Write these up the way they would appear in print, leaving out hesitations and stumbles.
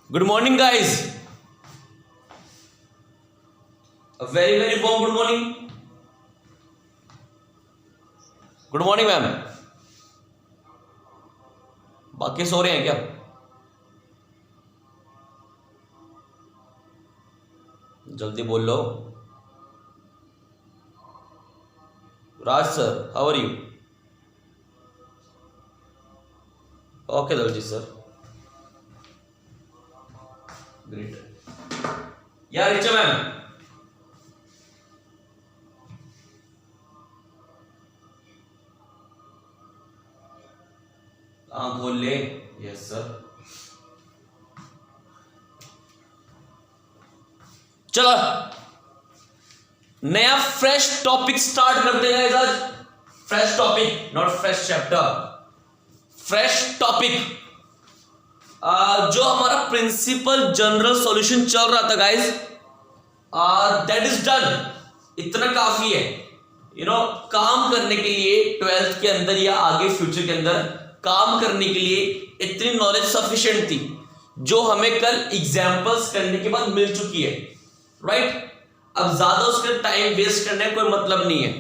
Good morning, guys. A very warm good morning. Good morning, ma'am. बाकी सो रहे हैं क्या? जल्दी बोल लो. Raj sir, how are you? Okay, Daljit sir. Great. Yeah, Richa ma'am. आँख खोल ले. Yes sir. चलो नया फ्रेश टॉपिक स्टार्ट करते हैं आज. Fresh topic, not fresh chapter. Fresh topic. जो हमारा प्रिंसिपल जनरल सॉल्यूशन चल रहा था गाइस, दैट इज डन. इतना काफी है काम करने के लिए. 12th के अंदर या आगे फ्यूचर के अंदर काम करने के लिए इतनी नॉलेज सफिशिएंट थी जो हमें कल एग्जाम्पल्स करने के बाद मिल चुकी है. राइट. अब ज्यादा उसका टाइम वेस्ट करने का कोई मतलब नहीं है.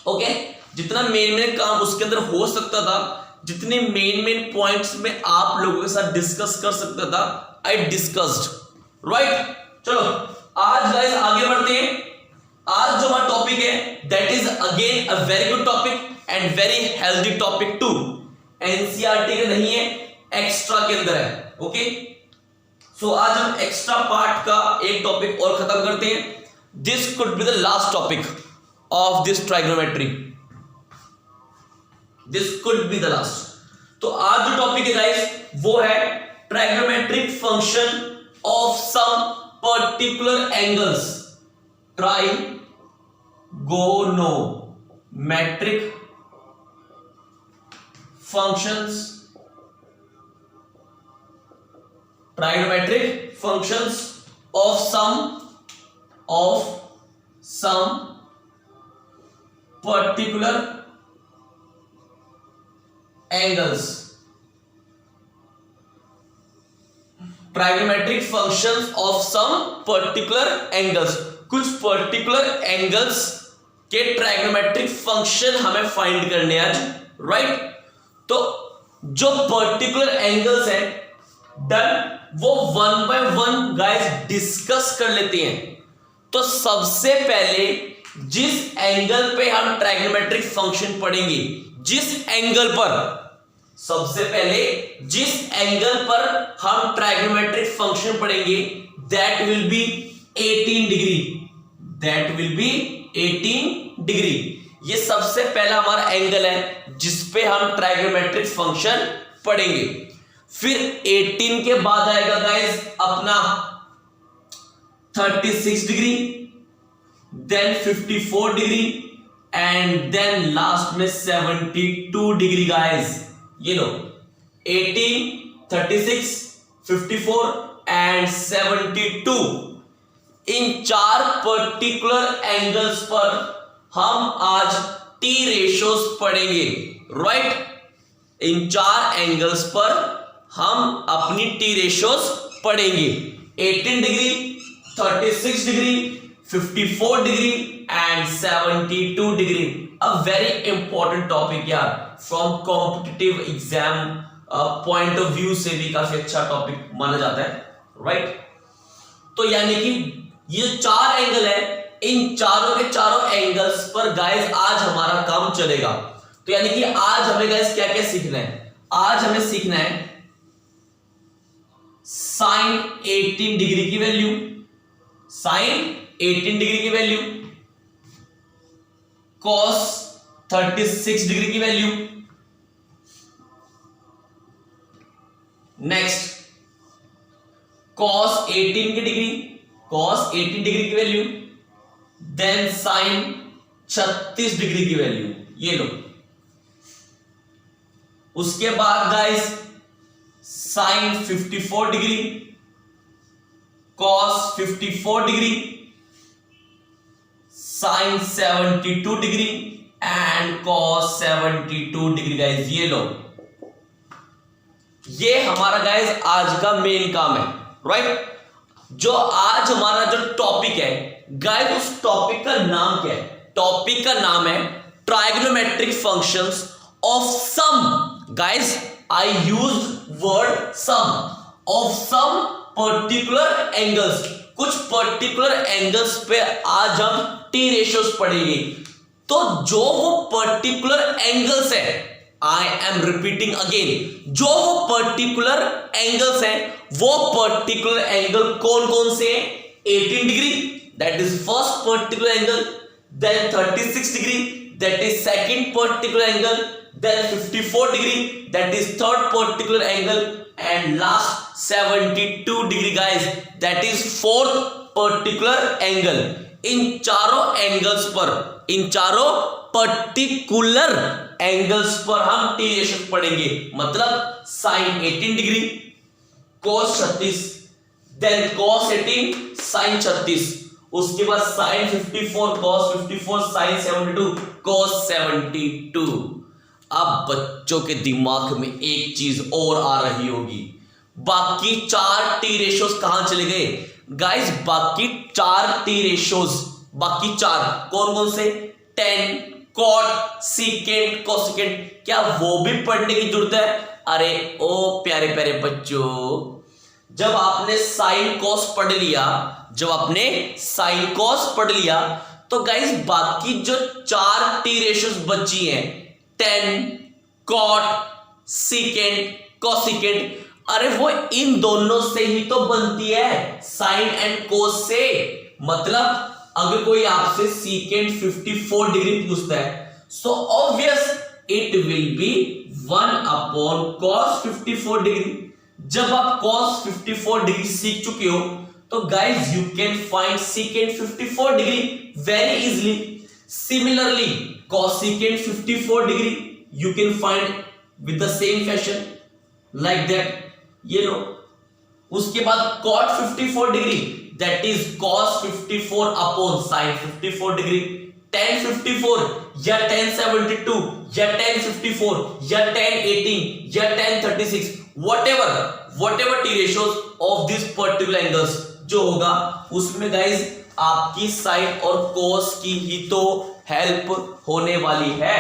ओके. जितना मेन काम उसके अंदर हो सकता था, जितने मेन पॉइंट्स में आप लोगों के साथ डिस्कस कर सकता था, आई डिस्कस्ड. राइट. चलो आज गाइस आगे बढ़ते हैं. आज जो हमारा टॉपिक है that is again a very good topic and very healthy topic too. NCERT के नहीं है, एक्स्ट्रा के अंदर है. ओके. सो आज हम एक्स्ट्रा पार्ट का एक टॉपिक और खत्म करते हैं. This could be the last topic of this trigonometry. This could be the last. तो आज जो टॉपिक है गाइस वो है trigonometric function of some particular angles. Trigonometric functions of some particular angles. Trigonometric functions of some particular angles. कुछ particular angles के trigonometric function हमें find करने आज. राइट. तो जो पर्टिकुलर एंगल्स हैं डन, वो one by one guys discuss कर लेते हैं. तो सबसे पहले जिस एंगल पे हम ट्राइगोनोमेट्रिक फंक्शन पढ़ेंगे, सबसे पहले जिस एंगल पर हम ट्राइगोनोमेट्रिक फंक्शन पढ़ेंगे दैट विल बी 18 डिग्री. ये सबसे पहला हमारा एंगल है जिसपे हम ट्राइगोनोमेट्रिक फंक्शन पढ़ेंगे. फिर 18 के बाद आएगा गाइस अपना 36 degree, then 54 degree and then last में 72 डिग्री. गाइस ये लो 18, 36, 54 एंड 72. इन चार पर्टिकुलर एंगल्स पर हम आज टी रेशियोज पढ़ेंगे. राइट. इन चार एंगल्स पर हम अपनी टी रेशियोज पढ़ेंगे. 18 degree, 36 degree, 54 degree and 72 degree. A very important topic यार. From competitive exam point of view से भी काफी अच्छा टॉपिक माना जाता है. राइट. तो यानी कि ये चार एंगल है, इन चारों के चारों एंगल्स पर गाइस आज हमारा काम चलेगा. तो यानी कि आज हमें गाइस क्या क्या सीखना है. आज हमें सीखना है साइन 18 डिग्री की वैल्यू, कॉस 36 डिग्री की वैल्यू. नेक्स्ट कॉस 18 डिग्री की वैल्यू, देन साइन 36 डिग्री की वैल्यू. ये लो. उसके बाद guys sine 54 degree, cos 54 degree, sine 72 degree and cos 72 degree. Guys ये लो. ये हमारा गाइस आज का मेन काम है, राइट। जो आज हमारा जो टॉपिक है गाइस, उस टॉपिक का नाम क्या है? टॉपिक का नाम है trigonometric functions of some. Guys I use word some, of some particular angles. कुछ पर्टिकुलर एंगल्स पे आज हम टी रेशियोज पढ़ेंगे। तो जो वो पर्टिकुलर एंगल्स है, आई एम रिपीटिंग अगेन, जो वो पर्टिकुलर एंगल्स हैं, वो पर्टिकुलर एंगल कौन कौन से हैं? 18 degree, that is first particular angle, then 36 degree, that is second particular angle, then 54 degree, that is third particular angle, and last 72 degree guys, that is fourth particular angle। इन चारों angles पर, इन चारों particular angles पर हम T ratio पढ़ेंगे। मतलब sine 18 degree, cos 36, then cos 18, sine 36, उसके बाद sign 54, cos 54, sine 72, cos 72। अब बच्चों के दिमाग में एक चीज और आ रही होगी, बाकी चार टी रेशियोज कहां चले गए? गाइस बाकी चार टी रेशियोज, बाकी चार कौन कौन से? टेन, कॉट, सीकेंट, कोसेकेंट, क्या वो भी पढ़ने की जरूरत है? अरे ओ प्यारे प्यारे बच्चों, जब आपने साइन कॉस पढ़ लिया, जब आपने साइन कॉस पढ़ लिया, तो गाइस बाकी जो चार टी रेशियोज बची हैं, टेन, कॉट, सीकेंट, कोसेकेंट, अरे वो इन दोनों से ही तो बनती है, साइन एंड कोस से। मतलब अगर कोई आपसे सीकेंट 54 डिग्री पूछता है, so obvious it will B 1 upon cos 54 degree. जब आप कॉस 54 डिग्री सीख चुके हो, तो guys you can find secant 54 degree very easily. Similarly, cosecant 54 degree you can find with the same fashion like that, ये लो। उसके बाद cot 54 degree, that is cos 54 upon sin 54 degree, tan 54 या tan 72 या tan 54 या tan 18 या tan 36, whatever t ratios of these particular angles जो होगा, उसमें गाइज आपकी साइन और कोस की ही तो हेल्प होने वाली है।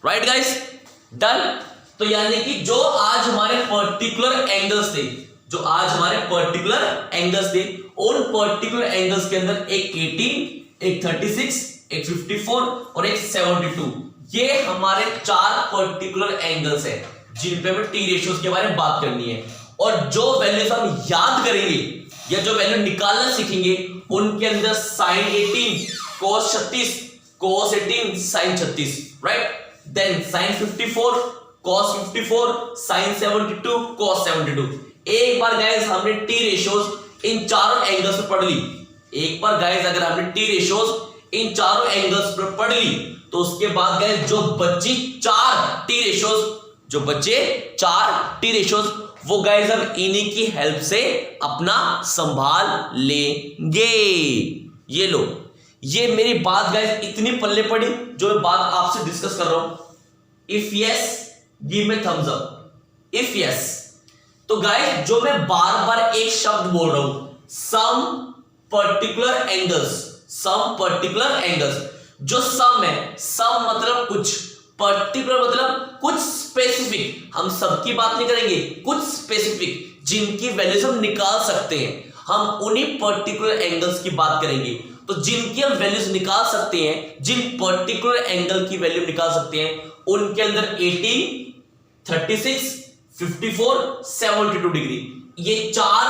Right guys, done. तो यानी कि जो आज हमारे पर्टिकुलर एंगल्स थे, जो आज हमारे पर्टिकुलर एंगल्स थे, उन पर्टिकुलर एंगल्स के अंदर एक 18, एक 36, एक 54 और एक 72, ये हमारे चार पर्टिकुलर एंगल्स हैं जिन पे हमें टी रेशियोज के बारे में बात करनी है। और जो वैल्यूज हम याद करेंगे या जो वैल्यू निकालना सीखेंगे, उनके अंदर sine 18, cos 36, cos 18, sine 36, right. Then sine 54, cos 54, sine 72, cos 72। एक बार गाइस हमने टी रेशियोज इन चारों एंगल्स पर पढ़ ली, एक बार गाइस अगर हमने टी रेशियोज इन चारों एंगल्स पर पढ़ ली, तो उसके बाद गाइस जो बची चार टी रेशियोज, जो बचे चार टी रेशियोज, वो गाइस हम इन्हीं की हेल्प से अपना संभाल लेंगे। ये लो, ये मेरी बात गाइस इतनी पल्ले पड़ी जो मैं बात आपसे डिस्कस कर रहा हूं। If yes give me thumbs up, if yes. तो गाइस जो मैं बार बार एक शब्द बोल रहा हूं, some particular angles, some particular angles. जो सम है, सम मतलब कुछ, पर्टिकुलर मतलब कुछ स्पेसिफिक। हम सबकी बात नहीं करेंगे, कुछ स्पेसिफिक जिनकी वैल्यूज हम निकाल सकते हैं, हम उन्हीं पर्टिकुलर एंगल्स की बात करेंगे। तो जिनकी हम वैल्यूज निकाल सकते हैं, जिन पर्टिकुलर एंगल की वैल्यू निकाल सकते हैं, उनके अंदर 18, 36, 54, 72 डिग्री, ये चार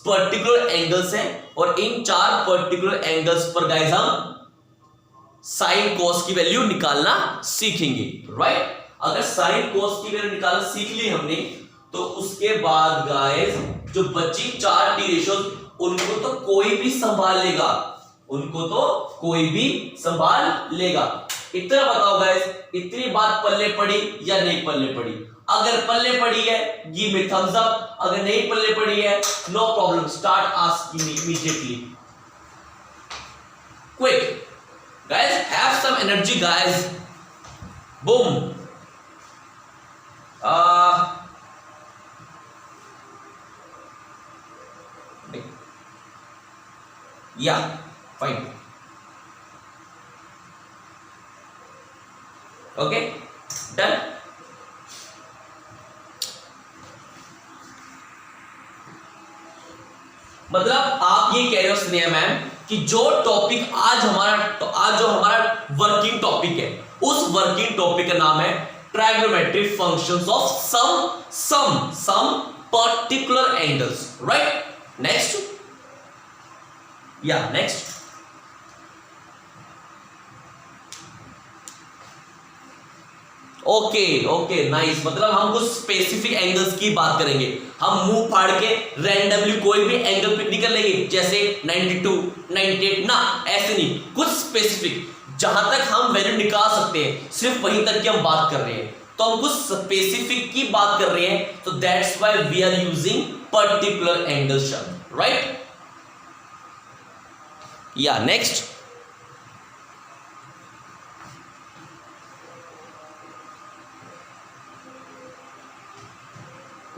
पर्टिकुलर एंगल्स हैं। और इन चार पर्टिकुलर एंगल्स पर गाइस हम साइन कोस की वैल्यू निकालना सीखेंगे, राइट। अगर साइन कोस की वैल्यू निकालना सीख ली हमने, तो उसके बाद गाइस जो बची चार टी रेशियोज, उनको तो कोई भी संभाल लेगा, उनको तो कोई भी संभाल लेगा। इतना बताओ गाइस, इतनी बात पल्ले पड़ी या नहीं पल्ले पड़ी? अगर पल्ले पड़ी है गिव मी थम्स अप, अगर नहीं पल्ले पड़ी है no problem, start asking me immediately. Quick guys, have some energy guys, boom. Yeah fine, okay done. मतलब आप ये कह रहे हो स्नेहा मैम कि जो टॉपिक आज जो हमारा वर्किंग टॉपिक है, उस वर्किंग टॉपिक का नाम है trigonometric functions of some particular angles, right? Next, yeah next, okay nice. मतलब हम कुछ स्पेसिफिक एंगल्स की बात करेंगे, हम मुंह फाड़ के रैंडमली कोई भी एंगल पिक नहीं कर लेंगे, जैसे 92, 98 ना, ऐसे नहीं, कुछ स्पेसिफिक जहां तक हम वैल्यू निकाल सकते हैं सिर्फ वहीं तक की हम बात कर रहे हैं। तो हम कुछ स्पेसिफिक की बात कर रहे हैं, तो that's why we are using particular angle शब्द, right? Yeah next,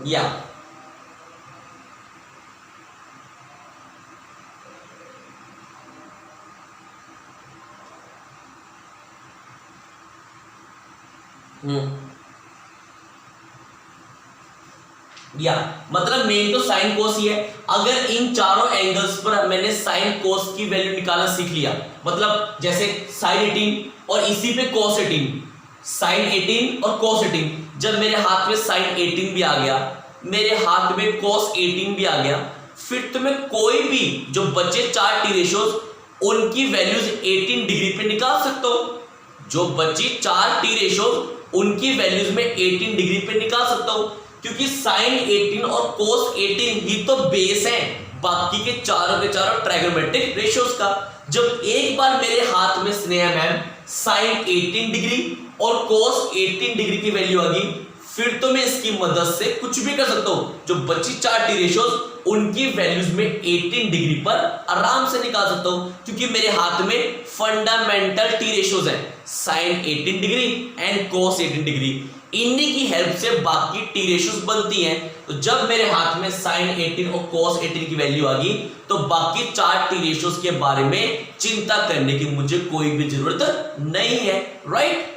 yeah yeah मतलब मेन तो साइन कोस ही है। अगर इन चारों एंगल्स पर मैंने साइन कोस की वैल्यू निकालना सीख लिया, मतलब जैसे साइन 18 और इसी पे कोस 18, साइन 18 और कोस 18, जब मेरे हाथ में साइन 18 भी आ गया, मेरे हाथ में कोस 18 भी आ गया, फिर तो मैं कोई भी जो बचे चार टी रेशियोज उनकी वैल्यूज 18 डिग्री पे निकाल सकता हूं। जो बची चार टी रेशियोज उनकी वैल्यूज में 18 डिग्री पे निकाल सकता हूं, क्योंकि साइन 18 और कोस 18 ही तो बेस है बाकी के चारों ट्राइगोनोमेट्रिक रेशियोज का। जब एक बार मेरे हाथ में स्नेहा मैम साइन 18 डिग्री और कोस 18 डिग्री की वैल्यू आ गई, फिर तो मैं इसकी मदद से कुछ भी कर सकता हूं। जो बची चार टी रेशियोज उनकी वैल्यूज में 18 डिग्री पर आराम से निकाल सकता हूं, क्योंकि मेरे हाथ में फंडामेंटल टी रेशियोज हैं, sine 18 degree and cos 18 degree. इन्हीं की हेल्प से बाकी टी रेशियोज बनती हैं। तो जब मेरे हाथ में साइन 18 और कोस 18 की वैल्यू आ गई, तो बाकी चार टी रेशियोज के बारे में चिंता करने की मुझे कोई भी जरूरत नहीं है, राइट?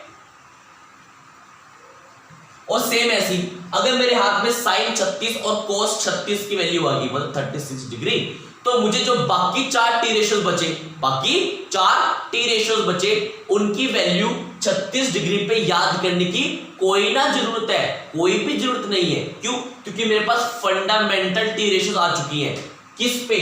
और सेम ऐसी अगर मेरे हाथ में साइन 36 और कोस 36 की वैल्यू आ गई, मतलब 36 डिग्री, तो मुझे जो बाकी चार टी रेशियोज बचे उनकी वैल्यू 36 डिग्री पे याद करने की कोई ना जरूरत है, कोई भी जरूरत नहीं है। क्यों? क्योंकि मेरे पास फंडामेंटल टी रेशियोज आ चुकी हैं। किस पे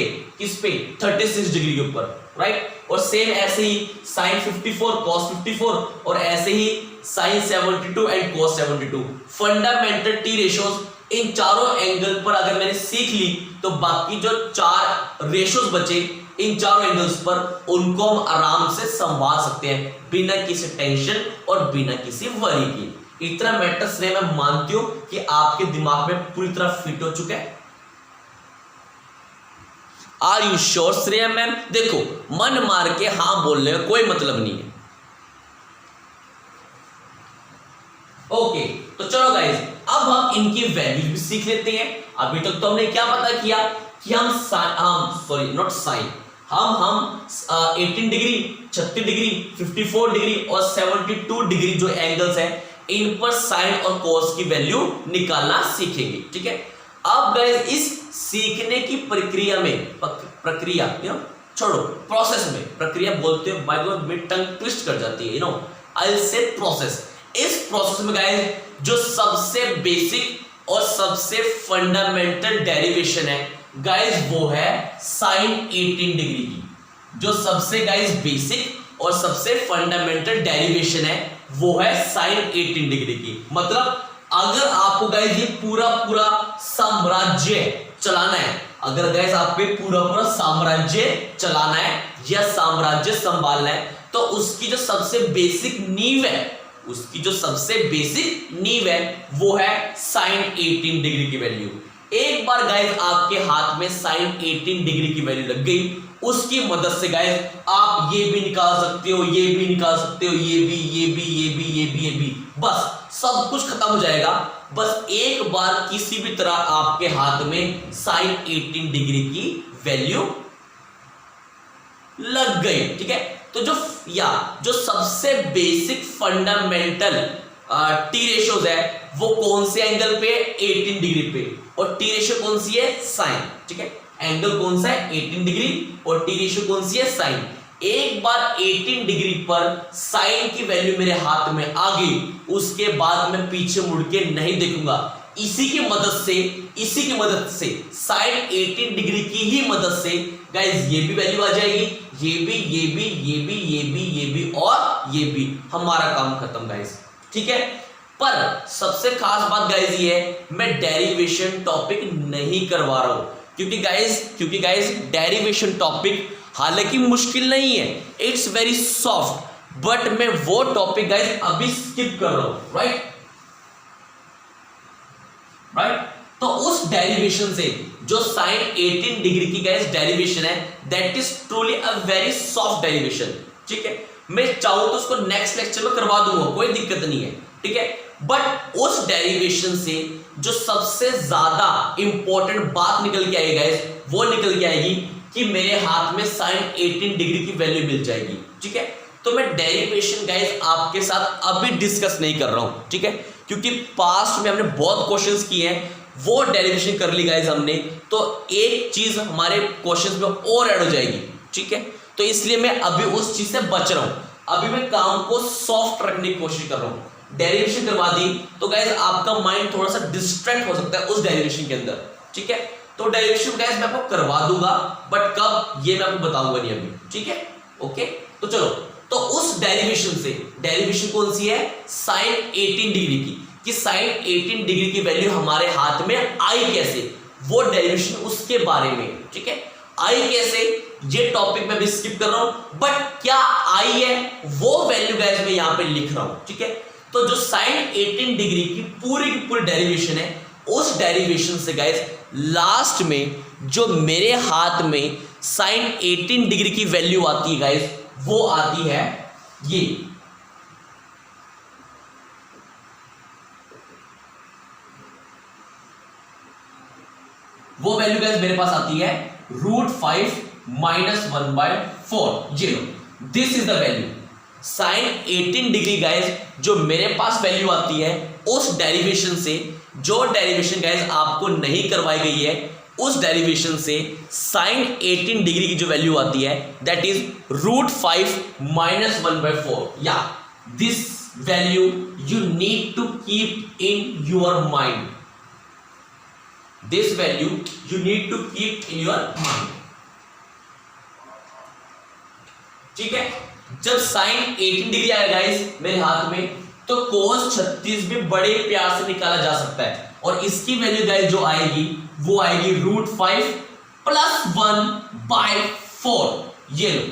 36 डिग्री के ऊपर, राइट? और सेम ऐसे ही साइन 54 कॉस 54 और ऐसे ही sine 72 and cos 72 fundamental T ratios इन चारों एंगल पर अगर मैंने सीख ली, तो बाकी जो चार रेशियोज बचे इन चारों एंगल्स पर उनको हम आराम से संभाल सकते हैं बिना किसी टेंशन और बिना किसी वरी की। इतना मैटर्स मैं मानती हूं कि आपके दिमाग में पूरी तरह फिट हो चुका है। Are you sure Shreya ma'am? देखो, मन मार के हाँ बोलने का कोई मतलब नहीं है। ओके, तो चलो गाइस, अब हम इनकी वैल्यूज भी सीख लेते हैं। अभी तक तो हमने क्या पता किया कि हम 18 डिग्री, 36 डिग्री, 54 डिग्री और 72 डिग्री जो एंगल्स हैं, इन पर साइन और कोस की वैल्यू निकालना सीखेंगे, ठीक है? अब गाइस, इस सीखने की प्रक्रिया में छोड़ो, प्रोसेस में, प्रक्रिया बोलते हो बाय गॉड में टंग ट्विस्ट कर जाती है, आई विल से प्रोसेस। इस प्रोसेस में गाइस जो सबसे बेसिक और सबसे फंडामेंटल डेरिवेशन है गाइस, वो है साइन 18 डिग्री की। जो सबसे गाइस बेसिक और सबसे फंडामेंटल डेरिवेशन है वो है साइन 18 डिग्री की। मतलब अगर आपको गाइस ये पूरा साम्राज्य चलाना है, अगर गाइस आपको पूरा साम्राज्य चलाना है या साम्राज्य संभालना है, तो उसकी जो सबसे बेसिक नींव है उसकी जो सबसे बेसिक नींव है वो है साइन 18 डिग्री की वैल्यू। एक बार गाइस आपके हाथ में साइन 18 डिग्री की वैल्यू लग गई, उसकी मदद से गाइस आप ये भी निकाल सकते हो, ये भी निकाल सकते हो, ये भी, ये भी, ये भी, ये भी, ये भी, बस सब कुछ खत्म हो जाएगा। बस एक बार किसी भी तरह आपके हाथ में साइन 18 डिग्री की वैल्यू लग गई, ठीक है। तो जो सबसे बेसिक फंडामेंटल टी रेशियोज है वो कौन से एंगल पे, 18 डिग्री पे, और टी रेशियो कौन सी है, साइन, ठीक है। एंगल कौन सा है, 18 डिग्री, और टी रेशियो कौन सी है, साइन। एक बार 18 डिग्री पर साइन की वैल्यू मेरे हाथ में आ गई, उसके बाद मैं पीछे मुड़ के नहीं देखूंगा। इसी की मदद से साइन 18 डिग्री की ही मदद से गाइस ये भी वैल्यू आ जाएगी, ये भी, ये भी, ये भी, ये भी, ये भी और ये भी, हमारा काम खत्म गाइस, ठीक है। पर सबसे खास बात गाइस ये है, मैं डेरिवेशन टॉपिक नहीं करवा रहा हूं, क्योंकि गाइस डेरिवेशन टॉपिक हालांकि मुश्किल नहीं है, इट्स वेरी सॉफ्ट, बट मैं वो टॉपिक गाइस अभी स्किप कर रहा हूं, राइट। तो उस डेरिवेशन से जो साइन 18 डिग्री की गाइस डेरिवेशन है, that is truly a very soft derivation, ठीक है। मैं चाहूं तो उसको नेक्स्ट लेक्चर में करवा दूंगा, कोई दिक्कत नहीं है, ठीक है। बट उस डेरिवेशन से जो सबसे ज्यादा इंपॉर्टेंट बात निकल के आएगी गाइस, वो निकल के आएगी कि मेरे हाथ में साइन 18 डिग्री की वैल्यू मिल जाएगी, ठीक है। तो मैं डेरिवेशन गाइस आपके साथ अभी डिस्कस नहीं कर रहा हूं, ठीक है, क्योंकि पास्ट में हमने बहुत क्वेश्चंस किए हैं, वो डेरिवेशन कर ली गाइस हमने, तो एक चीज हमारे क्वेश्चंस में और ऐड हो जाएगी, ठीक है। तो इसलिए मैं अभी उस चीज से बच रहा हूं, अभी मैं काम को सॉफ्ट रखने की कोशिश कर रहा हूं। डेरिवेशन करवा दी तो गाइस आपका माइंड थोड़ा सा डिस्ट्रैक्ट हो सकता है उस डेरिवेशन के अंदर, ठीक है। तो डेरिवेशन गाइस मैं आपको करवा दूंगा, बट कब ये मैं आपको बताऊंगा नहीं अभी, ठीक है, ओके। तो चलो, तो उस डेरिवेशन से, डेरिवेशन कौन सी है, साइन 18 डिग्री की, कि साइन 18 डिग्री की वैल्यू हमारे हाथ में आई कैसे, वो डेरिवेशन उसके बारे में, ठीक है। आई कैसे, ये टॉपिक मैं भी स्किप कर रहा हूं, बट क्या आई है वो वैल्यू गाइस मैं यहां पे लिख रहा हूं, ठीक है। तो जो साइन 18 डिग्री की पूरी डेरिवेशन है, उस डेरिवेशन से गाइस लास्ट में जो मेरे हाथ में साइन 18 डिग्री की वैल्यू आती है गाइस, वो आती है ये, वो वैल्यू गाइस मेरे पास आती है √5 - 1/4। ये लो, this is the value sine 18 degree guys, जो मेरे पास वैल्यू आती है उस डेरिवेशन से, जो डेरिवेशन गाइस आपको नहीं करवाई गई है, उस डेरिवेशन से साइन 18 डिग्री की जो वैल्यू आती है, that is √5 - 1/4। Yeah this value you need to keep in your mind, this value you need to keep in your mind, ठीक है। जब साइन 18 डिग्री आएगा गाइस मेरे हाथ में, तो कोस 36 भी बड़े प्यार से निकाला जा सकता है, और इसकी वैल्यू गाइस जो आएगी वो आएगी √5 + 1/4। ये लो,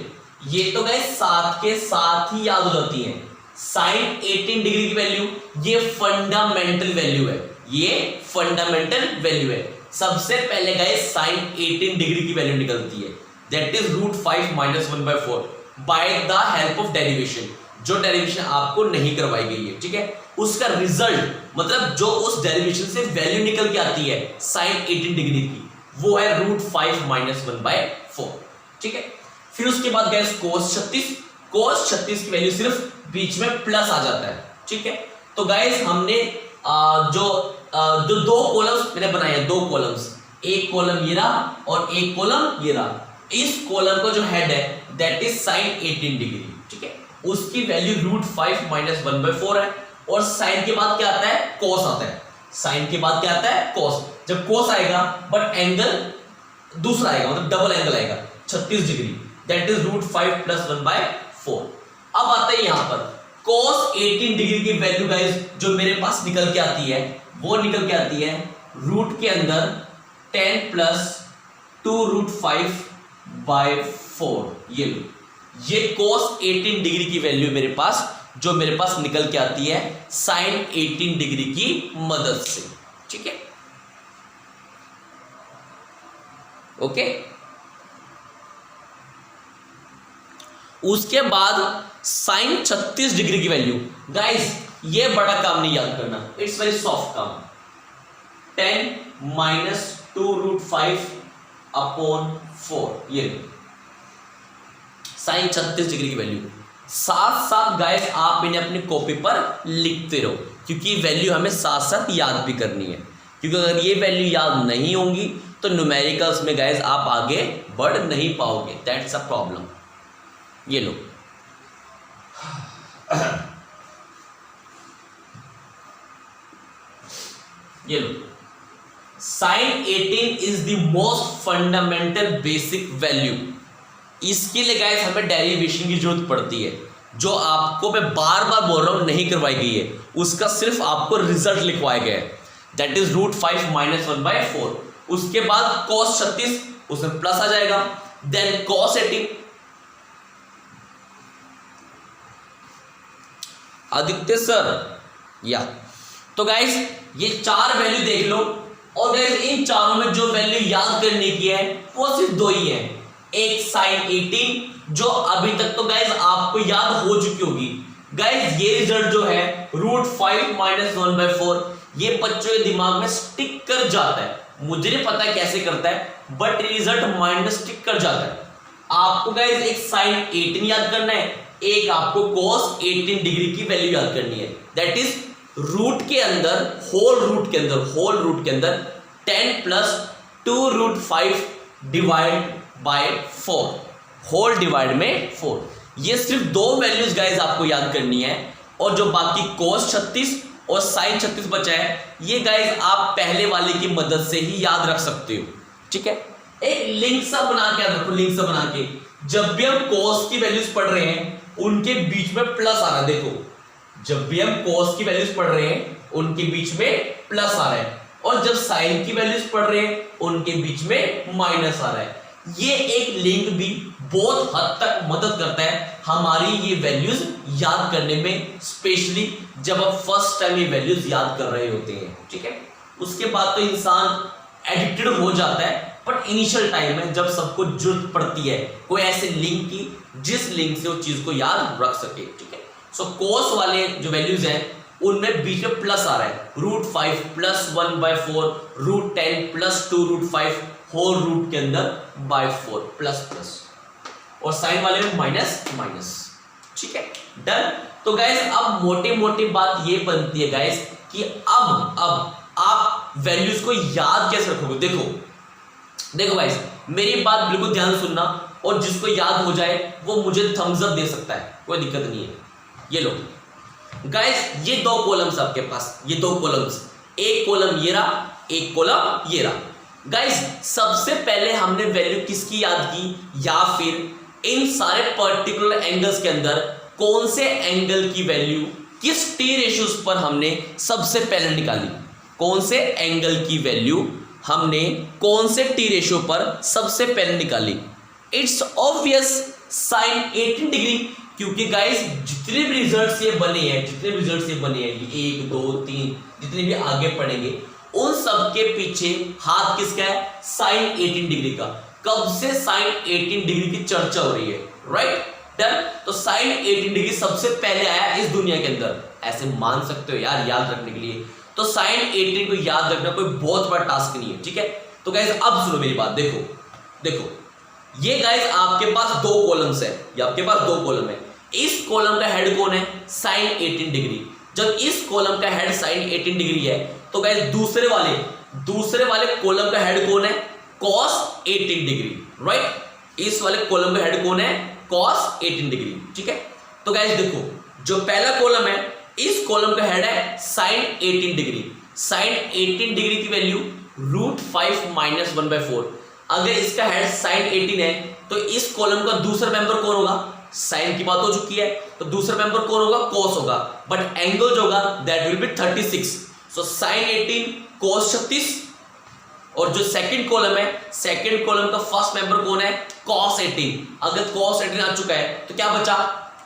ये तो गाइस साथ के साथ ही याद हो जाती है। साइन 18 डिग्री की वैल्यू ये फंडामेंटल वैल्यू है, ये फंडामेंटल वैल्यू है। सबसे पहले गाइस साइन 18 डिग्री की वैल्यू निकलती है, that is √5 - 1/4 by the help of derivation, जो डेरिवेशन आपको नहीं करवाई गई है, ठीक है। उसका रिजल्ट मतलब जो उस डेरिवेशन से वैल्यू निकल के आती है साइन 18 डिग्री की, वो है √5 - 1/4, ठीक है। फिर उसके बाद गाइस कोस 36 की वैल्यू सिर्फ बीच में प्लस आ जाता है, ठीक है। तो गाइस हमने जो दो कॉलम्स मैंने बनाए हैं, 2 कॉलम्स, एक कॉलम ये रहा और एक कॉलम ये रहा। इस कॉलम का जो हेड है दैट इज साइन 18 डिग्री, ठीक है। उसकी वैल्यू √5 - 1/4 है, और साइन के बाद क्या आता है, कॉस आता है। साइन के बाद क्या आता है, कॉस। जब कॉस आएगा बट एंगल दूसरा आएगा, मतलब डबल एंगल आएगा 36 डिग्री, दैट इज √5 + 1/4। अब आता है यहां पर cos 18 डिग्री की वैल्यू गाइस जो मेरे पास निकल के आती है, वो निकल के आती है रूट के अंदर 10 + 2√5/4। ये लो, ये cos 18 डिग्री की वैल्यू मेरे पास जो मेरे पास निकल के आती है साइन 18 डिग्री की मदद से। ठीक है, ओके। उसके बाद साइन 36 डिग्री की वैल्यू, गाइस ये बड़ा काम नहीं याद करना, इट्स वेरी सॉफ्ट काम। 10 माइनस 2√5 अपॉन 4, ये साइन 36 डिग्री की वैल्यू। साथ साथ गाइस आप इन्हें अपनी कॉपी पर लिखते रहो, क्योंकि वैल्यू हमें साथ साथ याद भी करनी है, क्योंकि अगर ये वैल्यू याद नहीं होंगी तो न्यूमेरिकल्स में गाइस आप आगे बढ़ नहीं पाओगे, दैट्स अ प्रॉब्लम। ये लो, ये लो, sine 18 is the most fundamental basic value. इसके लिए गाइस हमें डेरिवेशन की जरूरत पड़ती है, जो आपको मैं बार बार बोल रहा हूं नहीं करवाई गई है, उसका सिर्फ आपको रिजल्ट लिखवाया गया है, दैट इज √5 माइनस 1/4। उसके बाद cos 36 उसमें प्लस आ जाएगा, देन cos 18। आदित्य सर, या तो गाइस ये चार वैल्यू देख लो, और गाइस इन चारों में जो वैल्यू याद करने की है वो सिर्फ दो ही है। एक साइन 18 जो अभी तक तो गाइस आपको याद हो चुकी होगी। गाइस ये रिजल्ट जो है √5 माइनस 1/4, ये बच्चों के दिमाग में स्टिक कर जाता है। मुझे नहीं पता कैसे करता है, बट रिजल्ट माइंड में स्टिक कर जाता है। आपको गाइस एक साइन 18 याद करना है, एक आपको cos 18 डिग्री की वैल्यू याद करनी है, दैट इज रूट के अंदर, होल रूट के अंदर 10 plus 2√5 divide by 4, whole divide में 4। ये सिर्फ दो वैल्यूज गाइस आपको याद करनी है, और जो बाकी cos 36 और साइन 36 बचा है, ये गाइस आप पहले वाले की मदद से ही याद रख सकते हो। ठीक है, एक लिंक सा बना के रखो, लिंक सा बना के, जब भी हम cos की वैल्यूज पढ़ रहे हैं उनके बीच में प्लस आ रहा है। देखो, जब भी हम cos की वैल्यूज पढ़ रहे हैं उनके बीच में प्लस आ रहा है, और जब साइन की वैल्यूज पढ़ रहे हैं उनके बीच में माइनस आ रहा है। ये एक लिंक भी बहुत हद तक मदद करता है हमारी ये वैल्यूज याद करने में, स्पेशली जब आप फर्स्ट टाइम ये वैल्यूज याद कर रहे होते हैं। ठीक है, उसके बाद तो इंसान एडिक्टेड हो जाता है, बट इनिशियल टाइम में जब सबको जरूरत पड़ती है कोई ऐसे लिंक की जिस लिंक से वो चीज को याद रख सके। ठीक है, सो cos वाले जो वैल्यूज हैं उनमें बीच में प्लस आ रहा है, √5 प्लस 1/4, √10 प्लस 2√5 होल रूट के अंदर बाय 4 प्लस प्लस, और साइन वाले में माइनस माइनस। ठीक है, डन। तो गाइस अब मोटी मोटी बात ये बनती है गाइस कि अब आप वैल्यूज को याद कैसे रखोगे। देखो गाइस, मेरी बात बिल्कुल ध्यान से सुनना, और जिसको याद हो जाए वो मुझे थम्स अप दे सकता है, कोई दिक्कत नहीं है। ये लो गाइस, ये दो कॉलम्स आपके पास, ये दो कॉलम्स, एक कॉलम ये रहा, एक कॉलम ये रहा। गाइस सबसे पहले हमने वैल्यू किसकी याद की, या फिर इन सारे पर्टिकुलर एंगल्स के अंदर कौन से एंगल की वैल्यू किस टी रेशियोज पर हमने सबसे पहले निकाली, कौन से एंगल की वैल्यू हमने कौन से टी रेशियो पर सबसे पहले निकाली। इट्स ऑब्वियस साइन 18 डिग्री, क्योंकि गाइस जितने भी रिजल्ट्स ये बने हैं, ये 1 2 3 जितने भी आगे पढ़ेंगे, उन सब के पीछे हाथ किसका है, साइन 18 डिग्री का। कब से साइन 18 डिग्री की चर्चा हो रही है, राइट, डन। तो साइन 18 डिग्री सबसे पहले आया इस दुनिया के अंदर, ऐसे मान सकते हो यार याद रखने के लिए। तो साइन 18 को याद रखना कोई बहुत बड़ा टास्क नहीं है। ठीक है, तो गाइस अब सुनो मेरी बात, देखो ये गाइस आपके पास दो कॉलम्स है, ये आपके पास दो कॉलम है। इस कॉलम का हेड कौन है, साइन 18 डिग्री। जब इस कॉलम का हेड साइन 18 डिग्री है, तो गाइस दूसरे वाले कॉलम का हेड कौन है, cos 18 डिग्री, राइट। इस वाले कॉलम का हेड कौन है, cos 18 डिग्री। ठीक है, तो गाइस देखो, जो पहला कॉलम है इस कॉलम का हेड है साइन 18 डिग्री। साइन 18 डिग्री की वैल्यू √5 माइनस 1/4। अगर इसका हेड साइन 18 है तो इस कॉलम का दूसरा मेंबर कौन होगा, साइन की बात हो चुकी है, तो दूसरा मेंबर कौन होगा, cos होगा, बट एंगल जो होगा that will B 36। So sine 18 cos 36, और जो सेकंड कॉलम है, सेकंड कॉलम का फर्स्ट मेंबर कौन है, cos 18। अगर cos 18 आ चुका है तो क्या बचा,